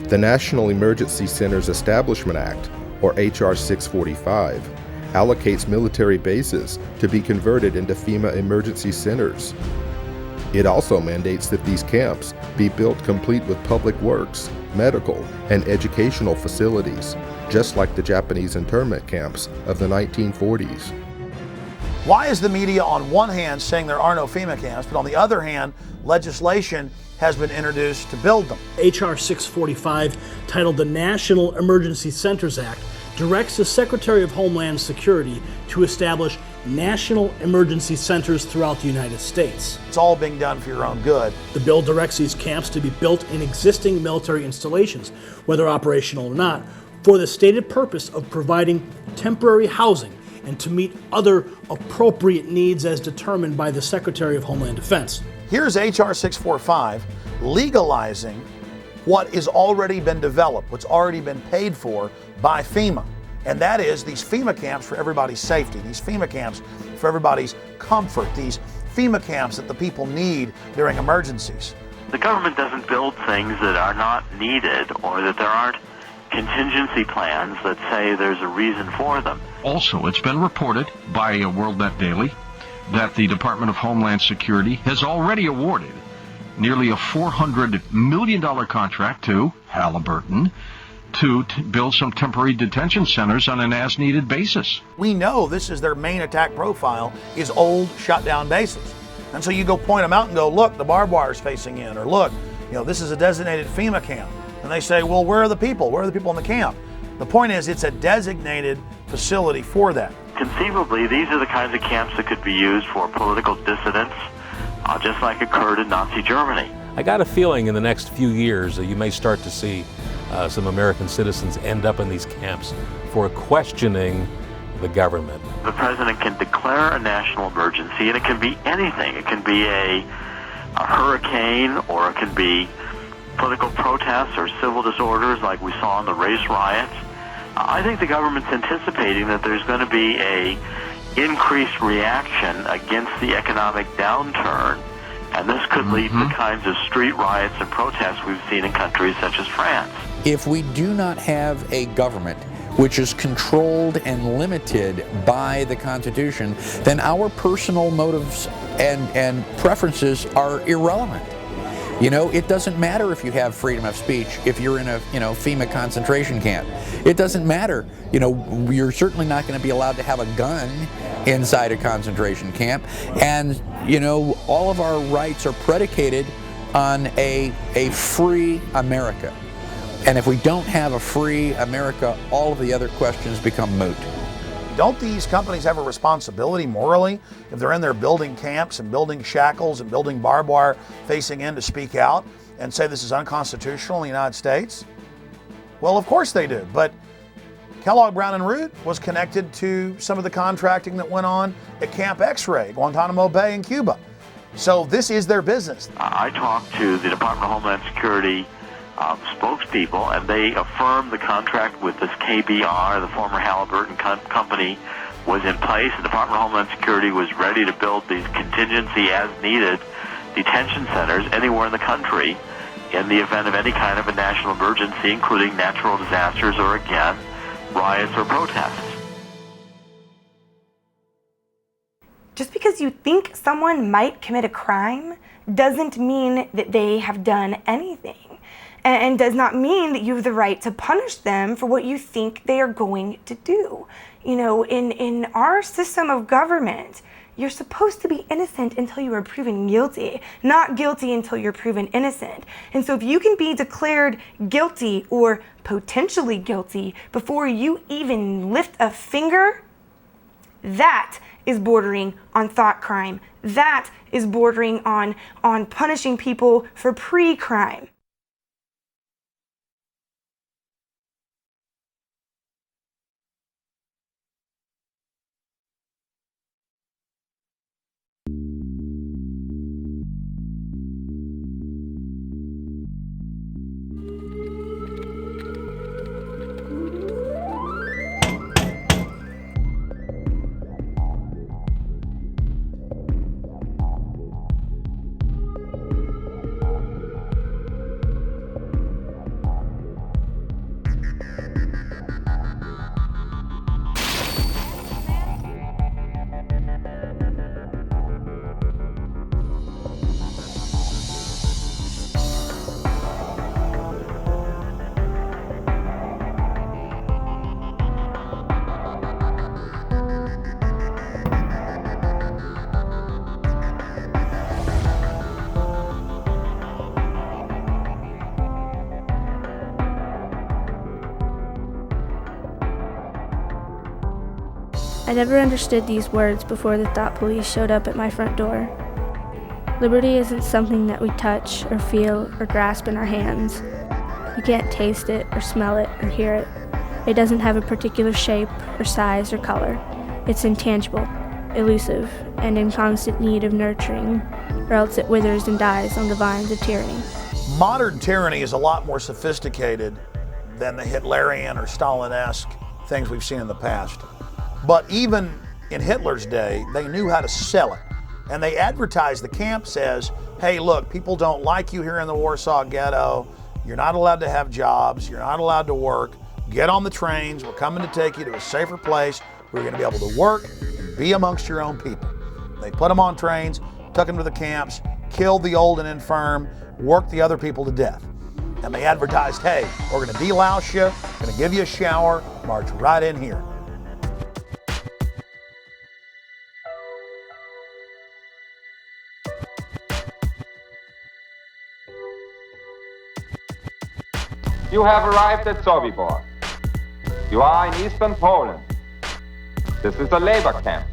The National Emergency Centers Establishment Act, or H.R. 645, allocates military bases to be converted into FEMA emergency centers. It also mandates that these camps be built complete with public works, medical, and educational facilities, just like the Japanese internment camps of the 1940s. Why is the media on one hand saying there are no FEMA camps, but on the other hand, legislation has been introduced to build them? H.R. 645, titled the National Emergency Centers Act, directs the Secretary of Homeland Security to establish national emergency centers throughout the United States. It's all being done for your own good. The bill directs these camps to be built in existing military installations, whether operational or not, for the stated purpose of providing temporary housing and to meet other appropriate needs as determined by the Secretary of Homeland Defense. Here's H.R. 645 legalizing what has already been developed, what's already been paid for by FEMA. And that is these FEMA camps for everybody's safety, these FEMA camps for everybody's comfort, these FEMA camps that the people need during emergencies. The government doesn't build things that are not needed or that there aren't contingency plans that say there's a reason for them. Also, it's been reported by WorldNet Daily that the Department of Homeland Security has already awarded nearly a $400 million contract to Halliburton to build some temporary detention centers on an as-needed basis. We know this is their main attack profile, is old, shut-down bases. And so you go point them out and go, look, the barbed wire's facing in, or look, this is a designated FEMA camp. And they say, well, where are the people? Where are the people in the camp? The point is, it's a designated facility for that. Conceivably, these are the kinds of camps that could be used for political dissidents, just like occurred in Nazi Germany. I got a feeling in the next few years that you may start to see some American citizens end up in these camps for questioning the government. The president can declare a national emergency, and it can be anything. It can be a hurricane, or it can be political protests or civil disorders like we saw in the race riots. I think the government's anticipating that there's going to be a increased reaction against the economic downturn, and this could lead to the kinds of street riots and protests we've seen in countries such as France. If we do not have a government which is controlled and limited by the Constitution, then our personal motives and preferences are irrelevant. It doesn't matter if you have freedom of speech if you're in a FEMA concentration camp. It doesn't matter. You're certainly not going to be allowed to have a gun inside a concentration camp. And all of our rights are predicated on a free America. And if we don't have a free America, all of the other questions become moot. Don't these companies have a responsibility morally if they're in there building camps and building shackles and building barbed wire facing in to speak out and say this is unconstitutional in the United States? Well, of course they do. But Kellogg Brown and Root was connected to some of the contracting that went on at Camp X-Ray, Guantanamo Bay in Cuba. So this is their business. I talked to the Department of Homeland Security spokespeople, and they affirmed the contract with this KBR, the former Halliburton company, was in place. The Department of Homeland Security was ready to build these contingency as needed detention centers anywhere in the country in the event of any kind of a national emergency, including natural disasters or, again, riots or protests. Just because you think someone might commit a crime doesn't mean that they have done anything, and does not mean that you have the right to punish them for what you think they are going to do. You know, in our system of government, you're supposed to be innocent until you are proven guilty, not guilty until you're proven innocent. And so if you can be declared guilty or potentially guilty before you even lift a finger, that is bordering on thought crime. That is bordering on punishing people for pre-crime. I never understood these words before the thought police showed up at my front door. Liberty isn't something that we touch or feel or grasp in our hands. You can't taste it or smell it or hear it. It doesn't have a particular shape or size or color. It's intangible, elusive, and in constant need of nurturing, or else it withers and dies on the vines of tyranny. Modern tyranny is a lot more sophisticated than the Hitlerian or Stalin-esque things we've seen in the past. But even in Hitler's day, they knew how to sell it. And they advertised the camps as, hey, look, people don't like you here in the Warsaw Ghetto. You're not allowed to have jobs. You're not allowed to work. Get on the trains. We're coming to take you to a safer place where you're going to be able to work and be amongst your own people. They put them on trains, took them to the camps, killed the old and infirm, worked the other people to death. And they advertised, hey, we're going to delouse you, going to give you a shower, march right in here. You have arrived at Sobibor. You are in eastern Poland. This is a labor camp.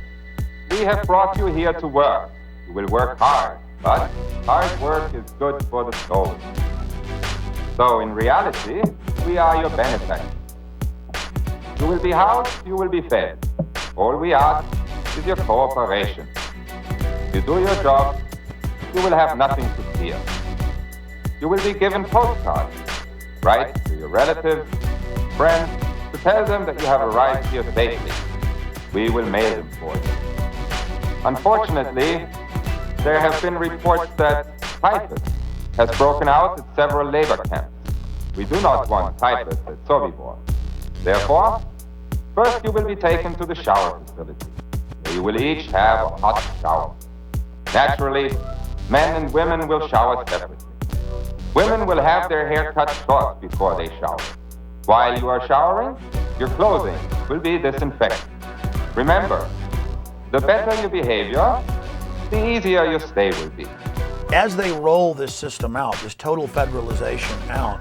We have brought you here to work. You will work hard, but hard work is good for the soul. So in reality, we are your benefactors. You will be housed, you will be fed. All we ask is your cooperation. If you do your job, you will have nothing to fear. You will be given postcards. Write to your relatives, friends, to tell them that you have arrived here safely. We will mail them for you. Unfortunately, there have been reports that typhus has broken out at several labor camps. We do not want typhus at Sobibor. Therefore, first you will be taken to the shower facility, where you will each have a hot shower. Naturally, men and women will shower separately. Women will have their hair cut short before they shower. While you are showering, your clothing will be disinfected. Remember, the better your behavior, the easier your stay will be. As they roll this system out, this total federalization out,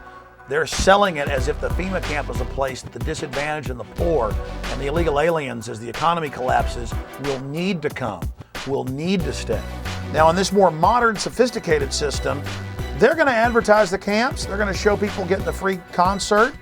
they're selling it as if the FEMA camp is a place that the disadvantaged and the poor and the illegal aliens, as the economy collapses, will need to come, will need to stay. Now, in this more modern, sophisticated system, they're going to advertise the camps. They're going to show people getting the free concert,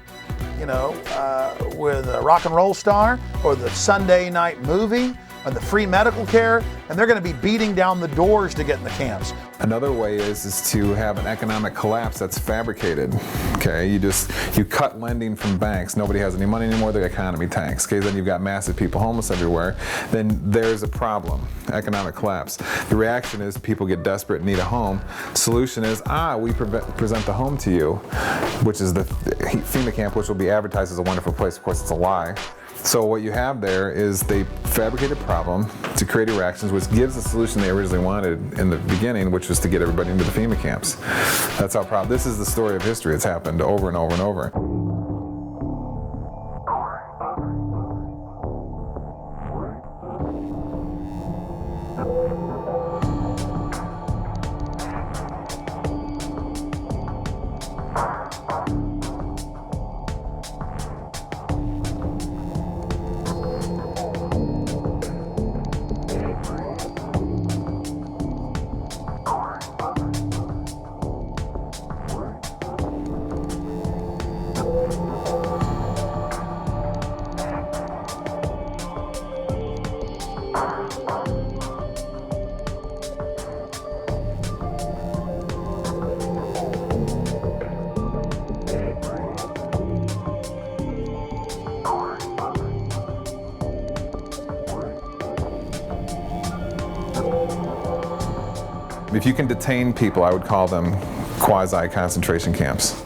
with a rock and roll star, or the Sunday night movie, or the free medical care, and they're going to be beating down the doors to get in the camps. Another way is to have an economic collapse that's fabricated. Okay, you cut lending from banks. Nobody has any money anymore. The economy tanks. Okay, then you've got massive people homeless everywhere. Then there's a problem. Economic collapse. The reaction is people get desperate and need a home. Solution is we present the home to you, which is the FEMA camp, which will be advertised as a wonderful place. Of course, it's a lie. So what you have there is they fabricate a problem to create reactions, which gives the solution they originally wanted in the beginning, which was to get everybody into the FEMA camps. That's how this is the story of history. It's happened over and over and over. If you can detain people, I would call them quasi-concentration camps.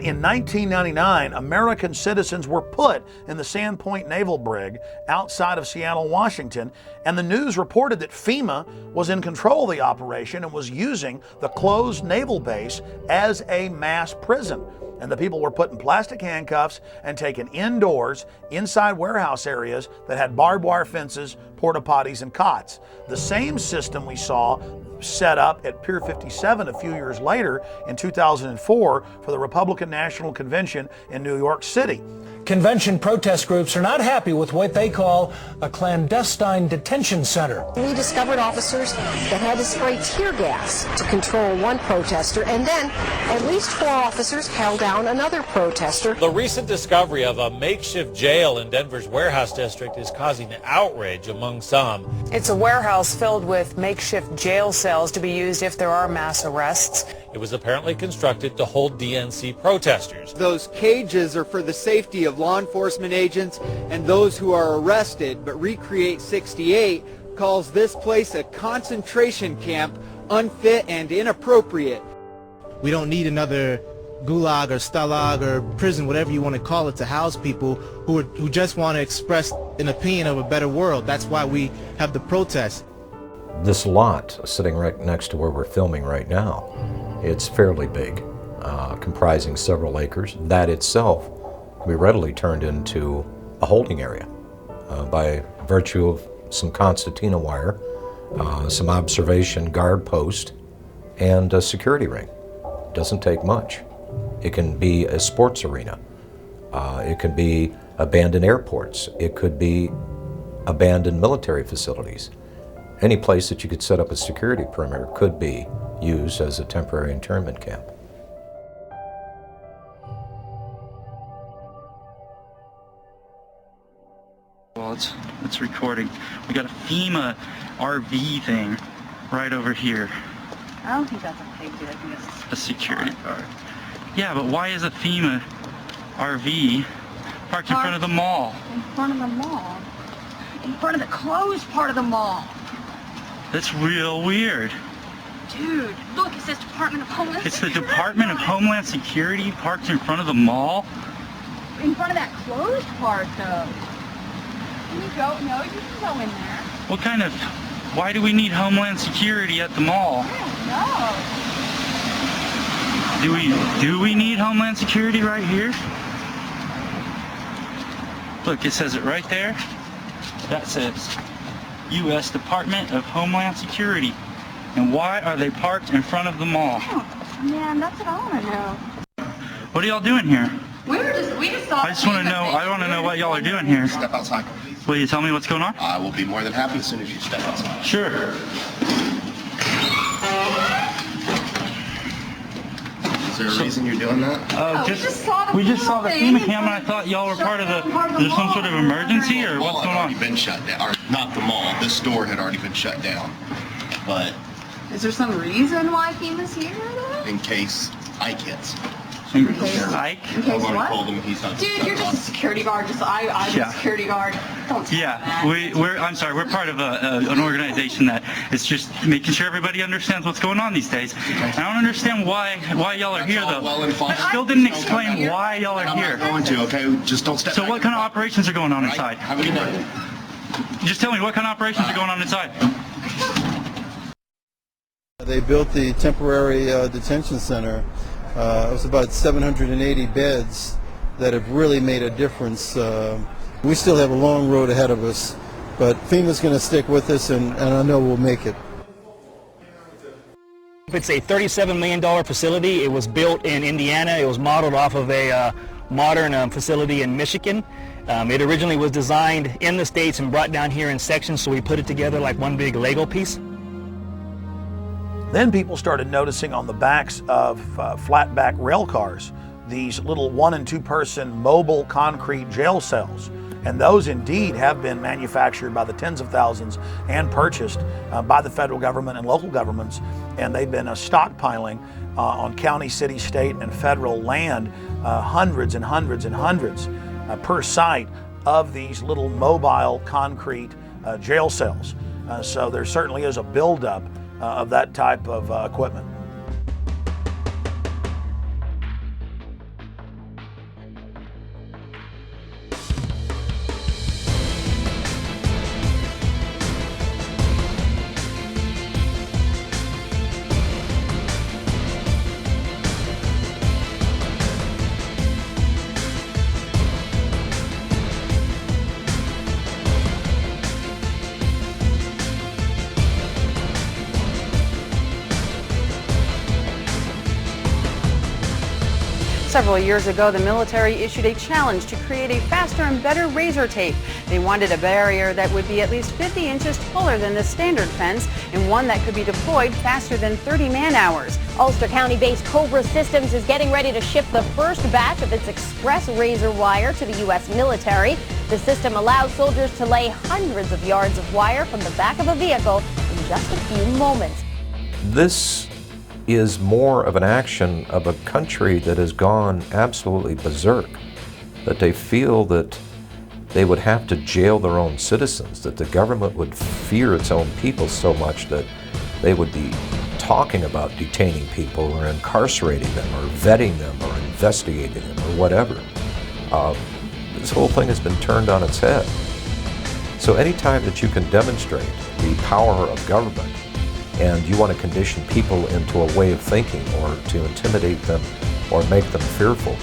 In 1999, American citizens were put in the Sandpoint Naval Brig outside of Seattle, Washington, and the news reported that FEMA was in control of the operation and was using the closed naval base as a mass prison. And the people were put in plastic handcuffs and taken indoors, inside warehouse areas that had barbed wire fences, porta potties, and cots. The same system we saw set up at Pier 57 a few years later in 2004 for the Republican National Convention in New York City. Convention protest groups are not happy with what they call a clandestine detention center. We discovered officers that had to spray tear gas to control one protester, and then at least 4 officers held down another protester. The recent discovery of a makeshift jail in Denver's warehouse district is causing outrage among some. It's a warehouse filled with makeshift jail cells to be used if there are mass arrests. It was apparently constructed to hold DNC protesters. Those cages are for the safety of law enforcement agents and those who are arrested, but Recreate 68 calls this place a concentration camp, unfit and inappropriate. We don't need another gulag or stalag or prison, whatever you want to call it, to house people who just want to express an opinion of a better world. That's why we have the protests. This lot sitting right next to where we're filming right now, it's fairly big, comprising several acres. That itself we readily turned into a holding area by virtue of some concertina wire, some observation guard post, and a security ring. Doesn't take much. It can be a sports arena. It could be abandoned airports. It could be abandoned military facilities. Any place that you could set up a security perimeter could be used as a temporary internment camp. Well, it's recording. We got a Fema RV thing right over here. I don't think that's a pig, dude. I think it's a security guard. Yeah, but why is a Fema RV parked in front of the mall? In front of the mall? In front of the closed part of the mall. That's real weird. Dude, look, it says Department of Homeland It's Security. the Department of Homeland Security parked in front of the mall? In front of that closed part, though. Can you go? No, you can go in there. What kind of... Why do we need Homeland Security at the mall? No. Do we need Homeland Security right here? Look, it says it right there. That says U.S. Department of Homeland Security. And why are they parked in front of the mall? Oh, man, that's what I want to know. What are y'all doing here? We just thought. I just want to know. I want to know what y'all are doing here. Step outside, please. Will you tell me what's going on? I will be more than happy as soon as you step outside. Sure. Is there a reason you're doing that? We just saw the FEMA cam, and I thought y'all were part of the. Is there some sort of emergency, or what's going on? The mall had already been shut down. Or not the mall. This store had already been shut down. But Is there some reason why FEMA's here, though? in case Ike hits. In case Ike? In case what? Called him. He's not. Dude, you're just a security guard. I'm Yeah. a security guard. Don't say Yeah, that. I'm sorry, we're part of an organization that is just making sure everybody understands what's going on these days. And I don't understand why y'all are here, though. Well and fine. I still didn't explain why y'all are I'm here. not going to. Okay, just don't step. So back. what kind of operations are going on inside? Have a good night. Just tell me what kind of operations are going on inside. They built the temporary detention center. It was about 780 beds that have really made a difference. We still have a long road ahead of us, but FEMA's going to stick with us, and I know we'll make it. It's a $37 million facility. It was built in Indiana. It was modeled off of a modern facility in Michigan. It originally was designed in the States and brought down here in sections, so we put it together like one big Lego piece. Then people started noticing on the backs of flatback rail cars these little 1- and 2-person mobile concrete jail cells. And those indeed have been manufactured by the tens of thousands and purchased by the federal government and local governments. And they've been stockpiling on county, city, state, and federal land hundreds and hundreds and hundreds per site of these little mobile concrete jail cells. So there certainly is a buildup of that type of equipment. Several years ago, the military issued a challenge to create a faster and better razor tape. They wanted a barrier that would be at least 50 inches taller than the standard fence and one that could be deployed faster than 30 man-hours. Ulster County-based Cobra Systems is getting ready to ship the first batch of its express razor wire to the U.S. military. The system allows soldiers to lay hundreds of yards of wire from the back of a vehicle in just a few moments. This is more of an action of a country that has gone absolutely berserk, that they feel that they would have to jail their own citizens, that the government would fear its own people so much that they would be talking about detaining people or incarcerating them or vetting them or investigating them or whatever. This whole thing has been turned on its head. So anytime that you can demonstrate the power of government and you want to condition people into a way of thinking or to intimidate them or make them fearful,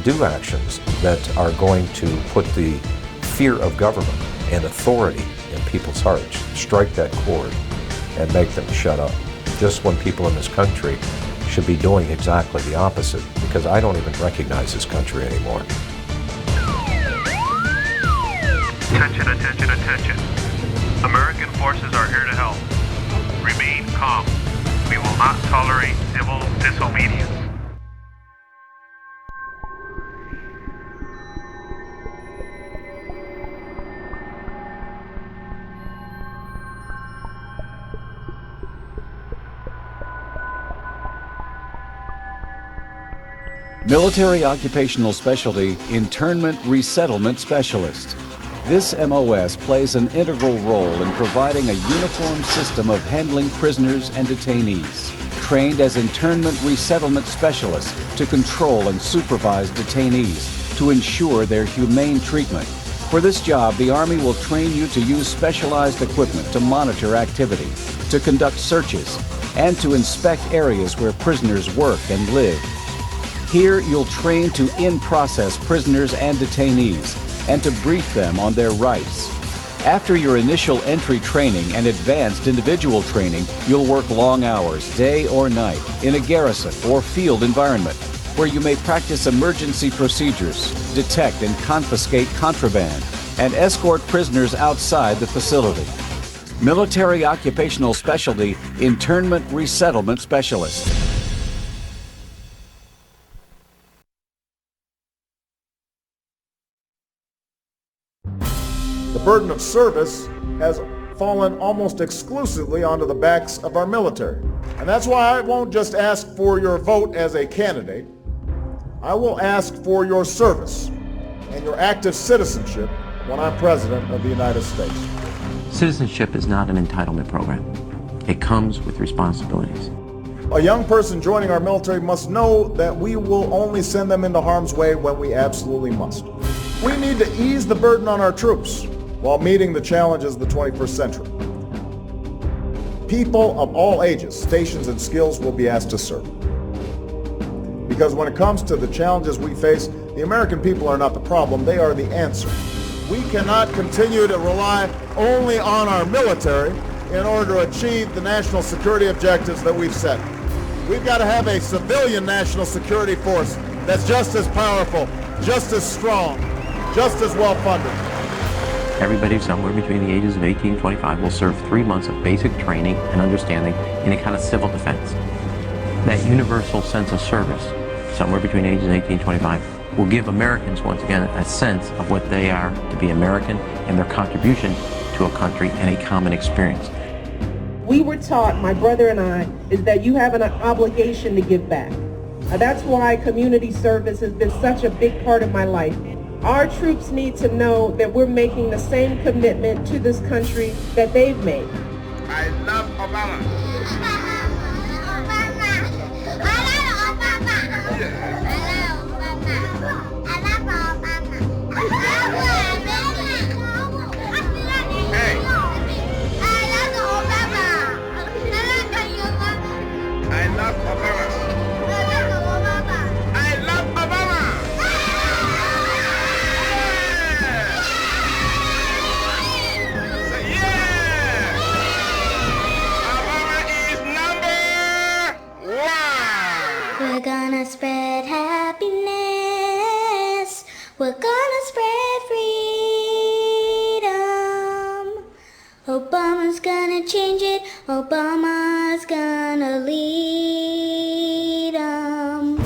do actions that are going to put the fear of government and authority in people's hearts, strike that chord and make them shut up. Just when people in this country should be doing exactly the opposite, because I don't even recognize this country anymore. Attention, attention, attention. American forces are here to help. Remain calm. We will not tolerate civil disobedience. Military Occupational Specialty Internment Resettlement Specialist. This MOS plays an integral role in providing a uniform system of handling prisoners and detainees. Trained as internment resettlement specialists to control and supervise detainees to ensure their humane treatment. For this job, the Army will train you to use specialized equipment to monitor activity, to conduct searches, and to inspect areas where prisoners work and live. Here, you'll train to in-process prisoners and detainees and to brief them on their rights. After your initial entry training and advanced individual training, you'll work long hours, day or night, in a garrison or field environment, where you may practice emergency procedures, detect and confiscate contraband, and escort prisoners outside the facility. Military Occupational Specialty Internment Resettlement Specialist. The burden of service has fallen almost exclusively onto the backs of our military. And that's why I won't just ask for your vote as a candidate. I will ask for your service and your active citizenship when I'm President of the United States. Citizenship is not an entitlement program. It comes with responsibilities. A young person joining our military must know that we will only send them into harm's way when we absolutely must. We need to ease the burden on our troops while meeting the challenges of the 21st century. People of all ages, stations, and skills will be asked to serve. Because when it comes to the challenges we face, the American people are not the problem, they are the answer. We cannot continue to rely only on our military in order to achieve the national security objectives that we've set. We've got to have a civilian national security force that's just as powerful, just as strong, just as well funded. Everybody somewhere between the ages of 18 and 25 will serve 3 months of basic training and understanding in a kind of civil defense. That universal sense of service, somewhere between ages 18 and 25, will give Americans, once again, a sense of what they are to be American and their contribution to a country and a common experience. We were taught, my brother and I, is that you have an obligation to give back. That's why community service has been such a big part of my life. Our troops need to know that we're making the same commitment to this country that they've made. I love Obama. We're gonna spread freedom. Obama's gonna change it. Obama's gonna lead 'em.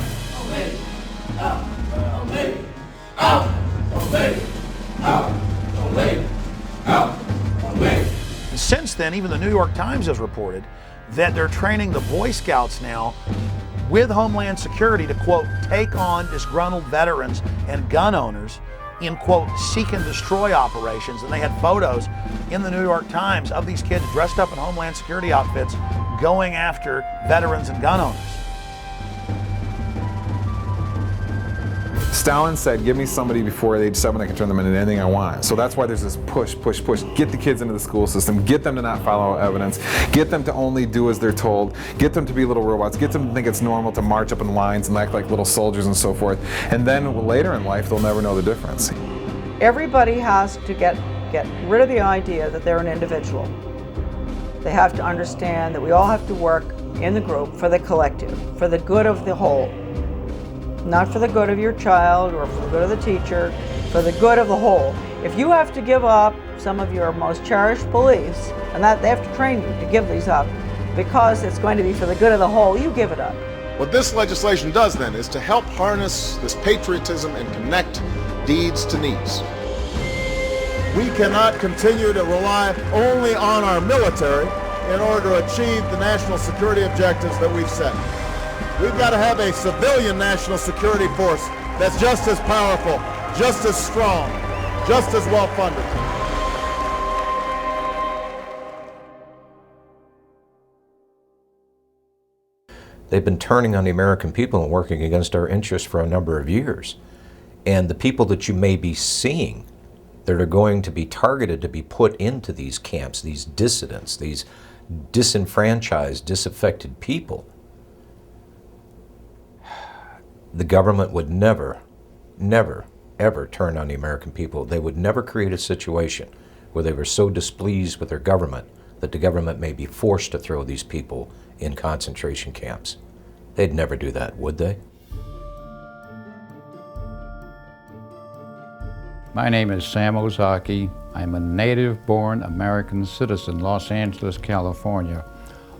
Since then, even the New York Times has reported that they're training the Boy Scouts now with Homeland Security to, quote, take on disgruntled veterans and gun owners in, quote, seek and destroy operations. And they had photos in the New York Times of these kids dressed up in Homeland Security outfits going after veterans and gun owners. Stalin said, give me somebody before age 7 that can turn them into anything I want. So that's why there's this push. Get the kids into the school system. Get them to not follow evidence. Get them to only do as they're told. Get them to be little robots. Get them to think it's normal to march up in lines and act like little soldiers and so forth. And then later in life, they'll never know the difference. Everybody has to get rid of the idea that they're an individual. They have to understand that we all have to work in the group for the collective, for the good of the whole. Not for the good of your child or for the good of the teacher, for the good of the whole. If you have to give up some of your most cherished beliefs, and that they have to train you to give these up because it's going to be for the good of the whole, you give it up. What this legislation does then is to help harness this patriotism and connect deeds to needs. We cannot continue to rely only on our military in order to achieve the national security objectives that we've set. We've got to have a civilian national security force that's just as powerful, just as strong, just as well funded. They've been turning on the American people and working against our interests for a number of years. And the people that you may be seeing that are going to be targeted to be put into these camps, these dissidents, these disenfranchised, disaffected people, the government would never, ever turn on the American people. They would never create a situation where they were so displeased with their government that the government may be forced to throw these people in concentration camps. They'd never do that, would they? My name is Sam Ozaki. I'm a native-born American citizen, Los Angeles, California,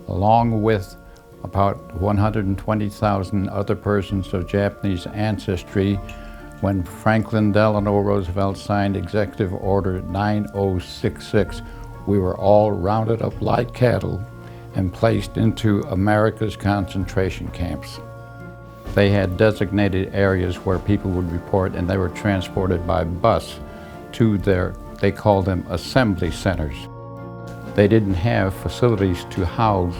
along with about 120,000 other persons of Japanese ancestry when Franklin Delano Roosevelt signed Executive Order 9066. We were all rounded up like cattle and placed into America's concentration camps. They had designated areas where people would report, and they were transported by bus to they called them assembly centers. They didn't have facilities to house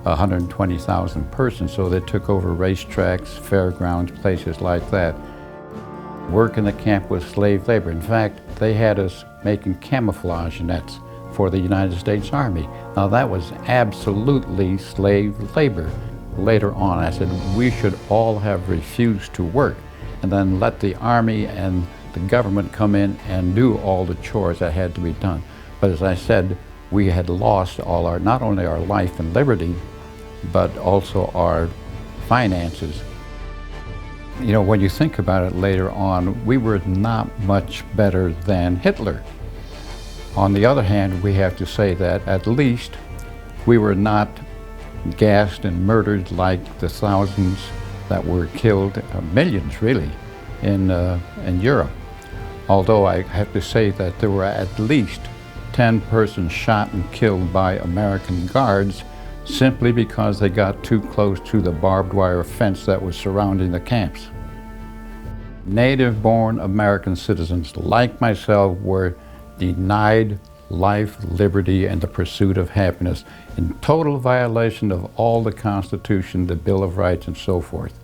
120,000 persons, so they took over racetracks, fairgrounds, places like that. Work in the camp was slave labor. In fact, they had us making camouflage nets for the United States Army. Now that was absolutely slave labor. Later on, I said we should all have refused to work and then let the Army and the government come in and do all the chores that had to be done. But as I said, we had lost all our, not only our life and liberty, but also our finances. You know, when you think about it later on, we were not much better than Hitler. On the other hand, we have to say that at least we were not gassed and murdered like the thousands that were killed, millions really, in Europe. Although I have to say that there were at least 10 persons shot and killed by American guards simply because they got too close to the barbed wire fence that was surrounding the camps. Native-born American citizens like myself were denied life, liberty, and the pursuit of happiness in total violation of all the Constitution, the Bill of Rights, and so forth.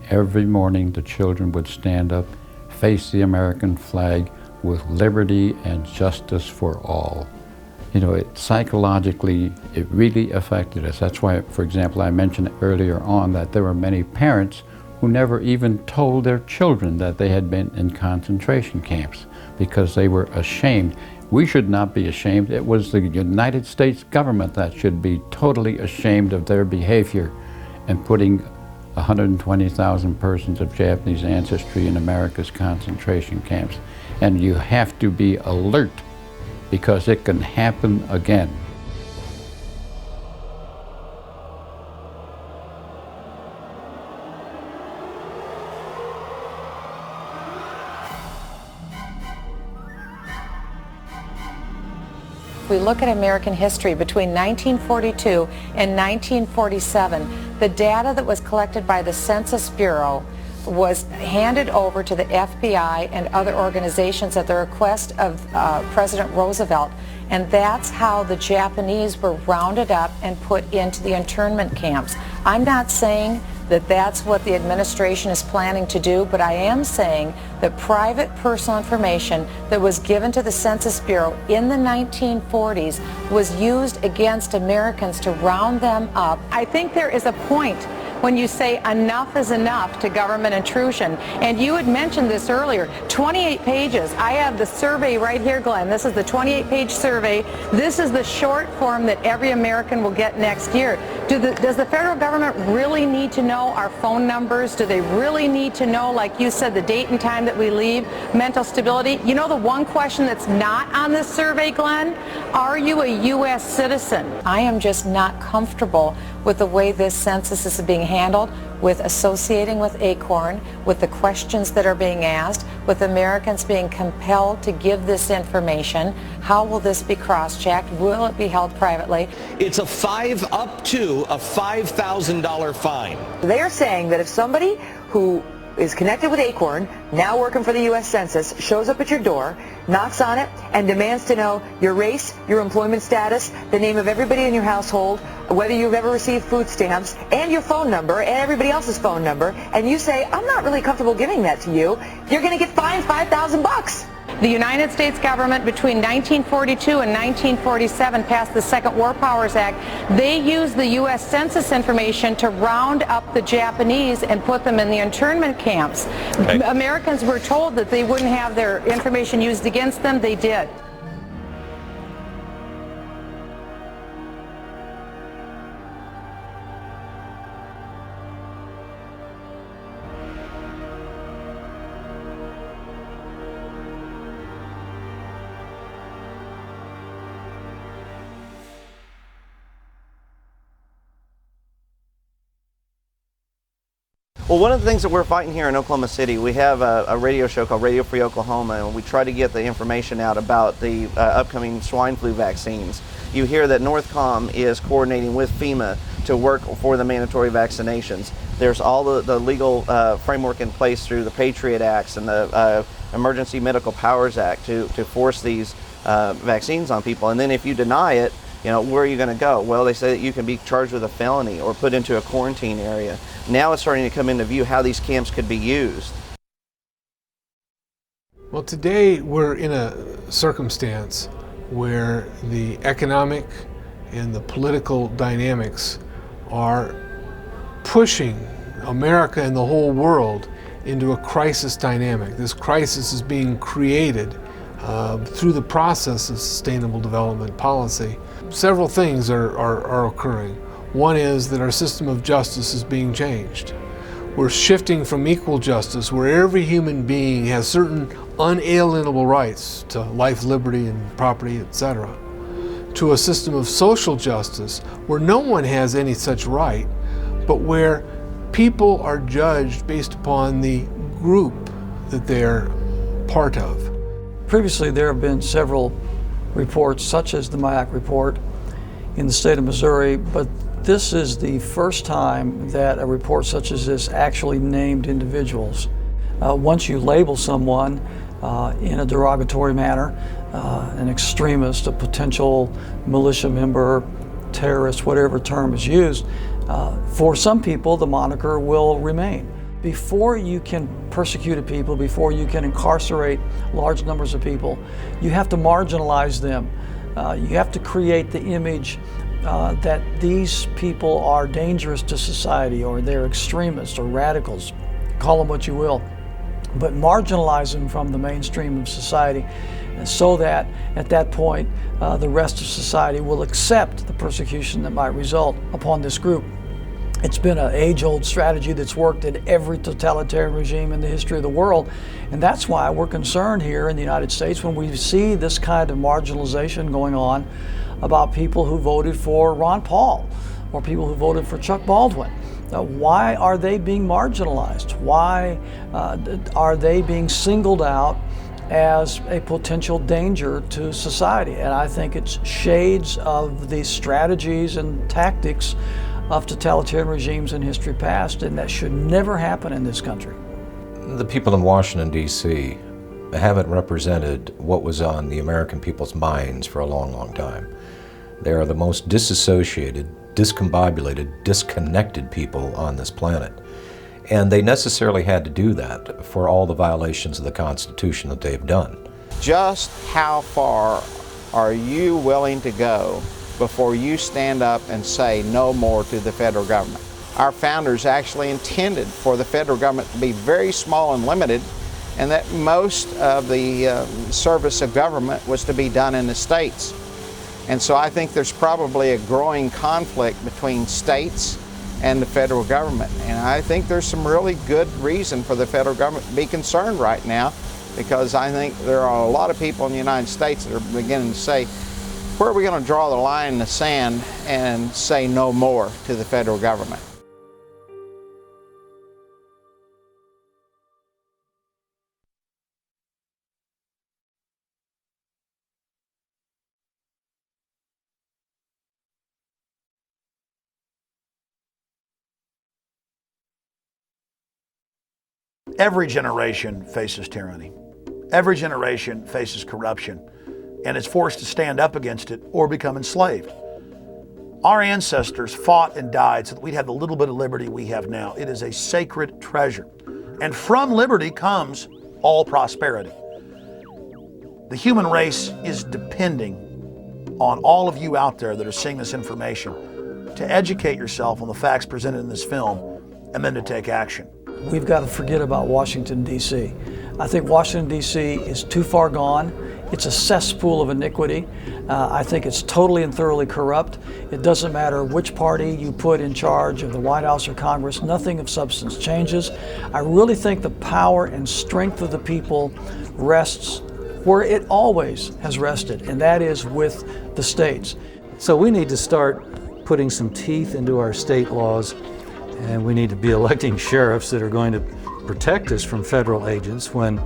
Every morning the children would stand up, face the American flag with liberty and justice for all. You know, psychologically, it really affected us. That's why, for example, I mentioned earlier on that there were many parents who never even told their children that they had been in concentration camps because they were ashamed. We should not be ashamed. It was the United States government that should be totally ashamed of their behavior and putting 120,000 persons of Japanese ancestry in America's concentration camps. And you have to be alert because it can happen again. If we look at American history between 1942 and 1947, the data that was collected by the Census Bureau was handed over to the FBI and other organizations at the request of President Roosevelt, and that's how the Japanese were rounded up and put into the internment camps. I'm not saying that that's what the administration is planning to do, but I am saying that private personal information that was given to the Census Bureau in the 1940s was used against Americans to round them up. I think there is a point when you say enough is enough to government intrusion. And you had mentioned this earlier, 28 pages. I have the survey right here, Glenn. This is the 28-page survey. This is the short form that every American will get next year. Does the federal government really need to know our phone numbers? Do they really need to know, like you said, the date and time that we leave, mental stability? You know the one question that's not on this survey, Glenn? Are you a U.S. citizen? I am just not comfortable with the way this census is being handled, with associating with ACORN, with the questions that are being asked, with Americans being compelled to give this information. How will this be cross-checked? Will it be held privately? It's up to a $5,000 fine. They're saying that if somebody who is connected with ACORN, now working for the U.S. Census, shows up at your door, knocks on it, and demands to know your race, your employment status, the name of everybody in your household, whether you've ever received food stamps, and your phone number, and everybody else's phone number, and you say, I'm not really comfortable giving that to you, you're going to get fined $5,000. The United States government between 1942 and 1947 passed the Second War Powers Act. They used the U.S. Census information to round up the Japanese and put them in the internment camps. Okay. Americans were told that they wouldn't have their information used against them. They did. Well, one of the things that we're fighting here in Oklahoma City, we have a radio show called Radio Free Oklahoma, and we try to get the information out about the upcoming swine flu vaccines. You hear that Northcom is coordinating with Fema to work for the mandatory vaccinations. There's all the legal framework in place through the Patriot Acts and the Emergency Medical Powers Act to force these vaccines on people. And then if you deny it, you know, where are you going to go? Well, they say that you can be charged with a felony or put into a quarantine area. Now it's starting to come into view how these camps could be used. Well, today we're in a circumstance where the economic and the political dynamics are pushing America and the whole world into a crisis dynamic. This crisis is being created through the process of sustainable development policy. Several things are occurring. One is that our system of justice is being changed. We're shifting from equal justice, where every human being has certain unalienable rights to life, liberty, and property, etc., to a system of social justice where no one has any such right, but where people are judged based upon the group that they're part of. Previously, there have been several reports, such as the MIAC report in the state of Missouri, but this is the first time that a report such as this actually named individuals. Once you label someone in a derogatory manner, an extremist, a potential militia member, terrorist, whatever term is used, for some people the moniker will remain. Before you can persecute people, before you can incarcerate large numbers of people, you have to marginalize them. You have to create the image that these people are dangerous to society, or they're extremists or radicals, call them what you will, but marginalize them from the mainstream of society, and so that at that point the rest of society will accept the persecution that might result upon this group. It's been an age-old strategy that's worked in every totalitarian regime in the history of the world. And that's why we're concerned here in the United States when we see this kind of marginalization going on about people who voted for Ron Paul or people who voted for Chuck Baldwin. Why are they being marginalized? Why are they being singled out as a potential danger to society? And I think it's shades of the strategies and tactics of totalitarian regimes in history past, and that should never happen in this country. The people in Washington, D.C. haven't represented what was on the American people's minds for a long, long time. They are the most disassociated, discombobulated, disconnected people on this planet. And they necessarily had to do that for all the violations of the Constitution that they've done. Just how far are you willing to go before you stand up and say no more to the federal government? Our founders actually intended for the federal government to be very small and limited, and that most of the service of government was to be done in the states. And so I think there's probably a growing conflict between states and the federal government. And I think there's some really good reason for the federal government to be concerned right now, because I think there are a lot of people in the United States that are beginning to say, where are we going to draw the line in the sand and say no more to the federal government? Every generation faces tyranny. Every generation faces corruption, and is forced to stand up against it or become enslaved. Our ancestors fought and died so that we'd have the little bit of liberty we have now. It is a sacred treasure. And from liberty comes all prosperity. The human race is depending on all of you out there that are seeing this information to educate yourself on the facts presented in this film and then to take action. We've got to forget about Washington, D.C. I think Washington, D.C. is too far gone. It's a cesspool of iniquity. I think it's totally and thoroughly corrupt. It doesn't matter which party you put in charge of the White House or Congress, nothing of substance changes. I really think the power and strength of the people rests where it always has rested, and that is with the states. So we need to start putting some teeth into our state laws, and we need to be electing sheriffs that are going to protect us from federal agents when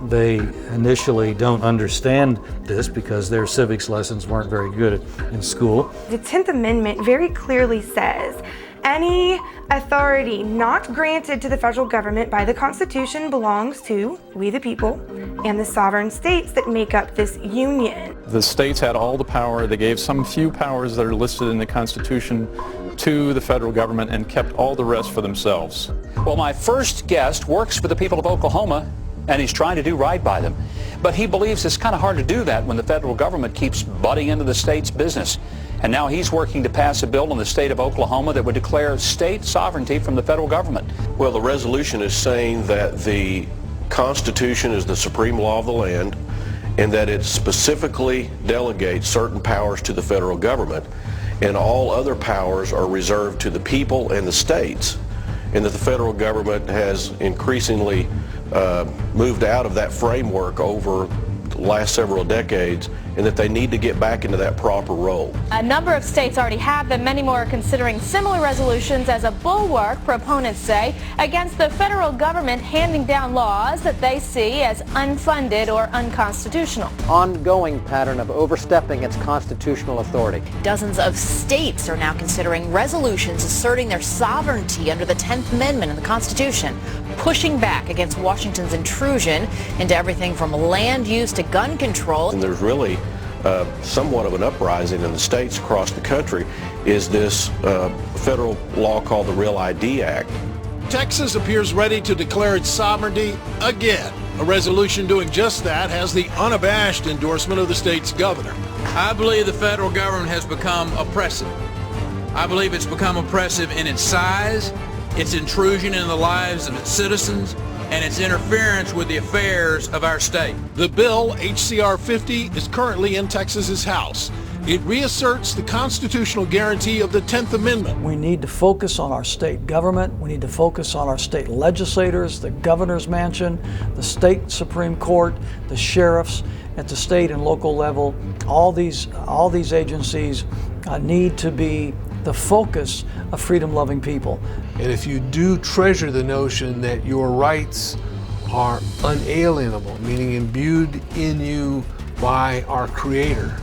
they initially don't understand this because their civics lessons weren't very good in school. The 10th Amendment very clearly says any authority not granted to the federal government by the Constitution belongs to we the people and the sovereign states that make up this union. The states had all the power. They gave some few powers that are listed in the Constitution to the federal government and kept all the rest for themselves. Well, my first guest works for the people of Oklahoma, and he's trying to do right by them. But he believes it's kind of hard to do that when the federal government keeps butting into the state's business. And now he's working to pass a bill in the state of Oklahoma that would declare state sovereignty from the federal government. Well, the resolution is saying that the Constitution is the supreme law of the land and that it specifically delegates certain powers to the federal government, and all other powers are reserved to the people and the states, and that the federal government has increasingly moved out of that framework over the last several decades, and that they need to get back into that proper role. A number of states already have them. Many more are considering similar resolutions as a bulwark, proponents say, against the federal government handing down laws that they see as unfunded or unconstitutional. Ongoing pattern of overstepping its constitutional authority. Dozens of states are now considering resolutions asserting their sovereignty under the 10th Amendment in the Constitution, pushing back against Washington's intrusion into everything from land use to gun control. And there's really somewhat of an uprising in the states across the country is this federal law called the Real ID Act. Texas appears ready to declare its sovereignty again. A resolution doing just that has the unabashed endorsement of the state's governor. I believe the federal government has become oppressive. I believe it's become oppressive in its size, its intrusion in the lives of its citizens, and its interference with the affairs of our state. The bill, H.C.R. 50, is currently in Texas's House. It reasserts the constitutional guarantee of the 10th Amendment. We need to focus on our state government. We need to focus on our state legislators, the governor's mansion, the state Supreme Court, the sheriffs at the state and local level. All these agencies need to be the focus of freedom-loving people. And if you do treasure the notion that your rights are unalienable, meaning imbued in you by our Creator,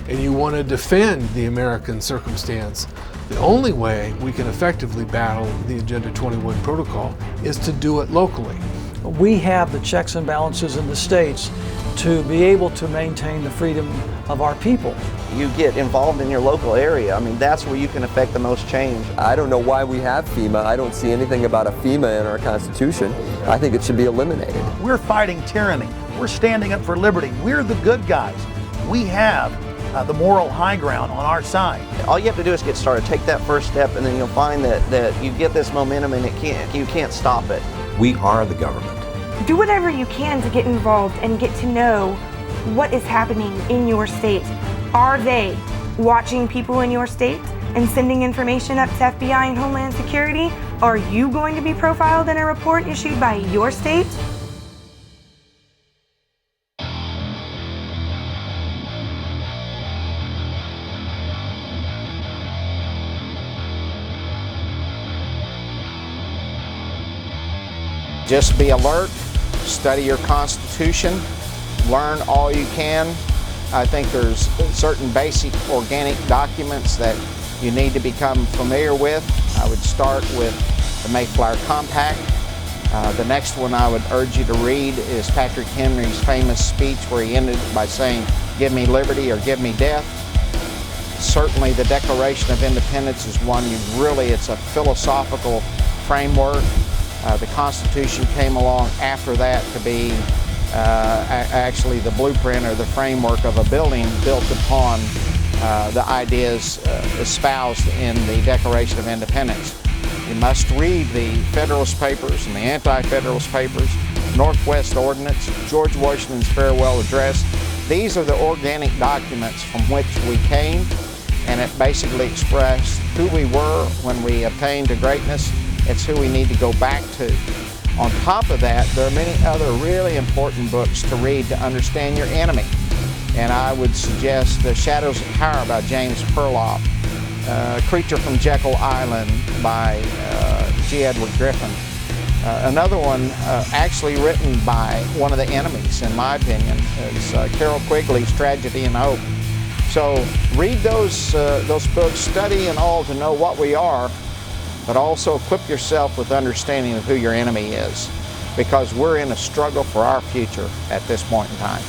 and you want to defend the American circumstance, the only way we can effectively battle the Agenda 21 protocol is to do it locally. We have the checks and balances in the states to be able to maintain the freedom of our people. You get involved in your local area. I mean, that's where you can affect the most change. I don't know why we have FEMA. I don't see anything about a FEMA in our Constitution. I think it should be eliminated. We're fighting tyranny. We're standing up for liberty. We're the good guys. We have the moral high ground on our side. All you have to do is get started. Take that first step, and then you'll find that you get this momentum, and you can't stop it. We are the government. Do whatever you can to get involved and get to know what is happening in your state. Are they watching people in your state and sending information up to FBI and Homeland Security? Are you going to be profiled in a report issued by your state? Just be alert, study your Constitution, learn all you can. I think there's certain basic organic documents that you need to become familiar with. I would start with the Mayflower Compact. The next one I would urge you to read is Patrick Henry's famous speech where he ended by saying, "Give me liberty or give me death." Certainly the Declaration of Independence is one it's a philosophical framework. The Constitution came along after that to be actually the blueprint or the framework of a building built upon the ideas espoused in the Declaration of Independence. You must read the Federalist Papers and the Anti-Federalist Papers, Northwest Ordinance, George Washington's Farewell Address. These are the organic documents from which we came, and it basically expressed who we were when we attained to greatness. It's who we need to go back to. On top of that, there are many other really important books to read to understand your enemy. And I would suggest The Shadows of Power by James Perloff, Creature from Jekyll Island by G. Edward Griffin. Another one actually written by one of the enemies, in my opinion, is Carol Quigley's Tragedy and Hope. So read those books, study and all to know what we are, but also equip yourself with understanding of who your enemy is, because we're in a struggle for our future at this point in time.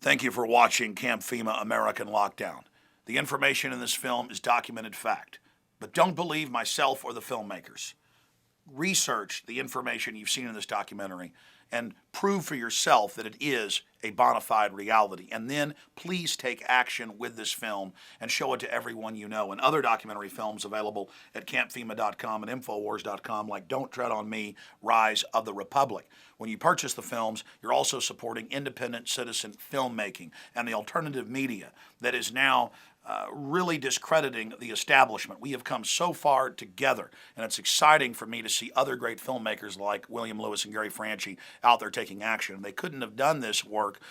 Thank you for watching Camp FEMA American Lockdown. The information in this film is documented fact, but don't believe myself or the filmmakers. Research the information you've seen in this documentary and prove for yourself that it is a bona fide reality. And then please take action with this film and show it to everyone you know. And other documentary films available at campfema.com and infowars.com, like Don't Tread on Me, Rise of the Republic. When you purchase the films, you're also supporting independent citizen filmmaking and the alternative media that is now really discrediting the establishment. We have come so far together, and it's exciting for me to see other great filmmakers like William Lewis and Gary Franchi out there taking action. They couldn't have done this work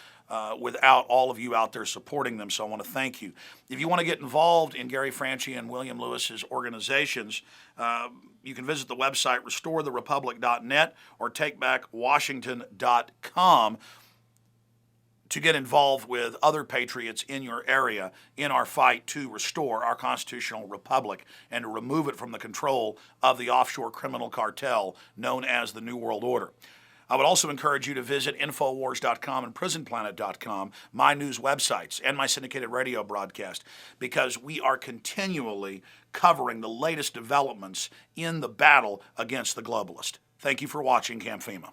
without all of you out there supporting them, so I want to thank you. If you want to get involved in Gary Franchi and William Lewis's organizations, you can visit the website restoretherepublic.net or takebackwashington.com to get involved with other patriots in your area in our fight to restore our constitutional republic and to remove it from the control of the offshore criminal cartel known as the New World Order. I would also encourage you to visit Infowars.com and PrisonPlanet.com, my news websites, and my syndicated radio broadcast, because we are continually covering the latest developments in the battle against the globalist. Thank you for watching Camp FEMA.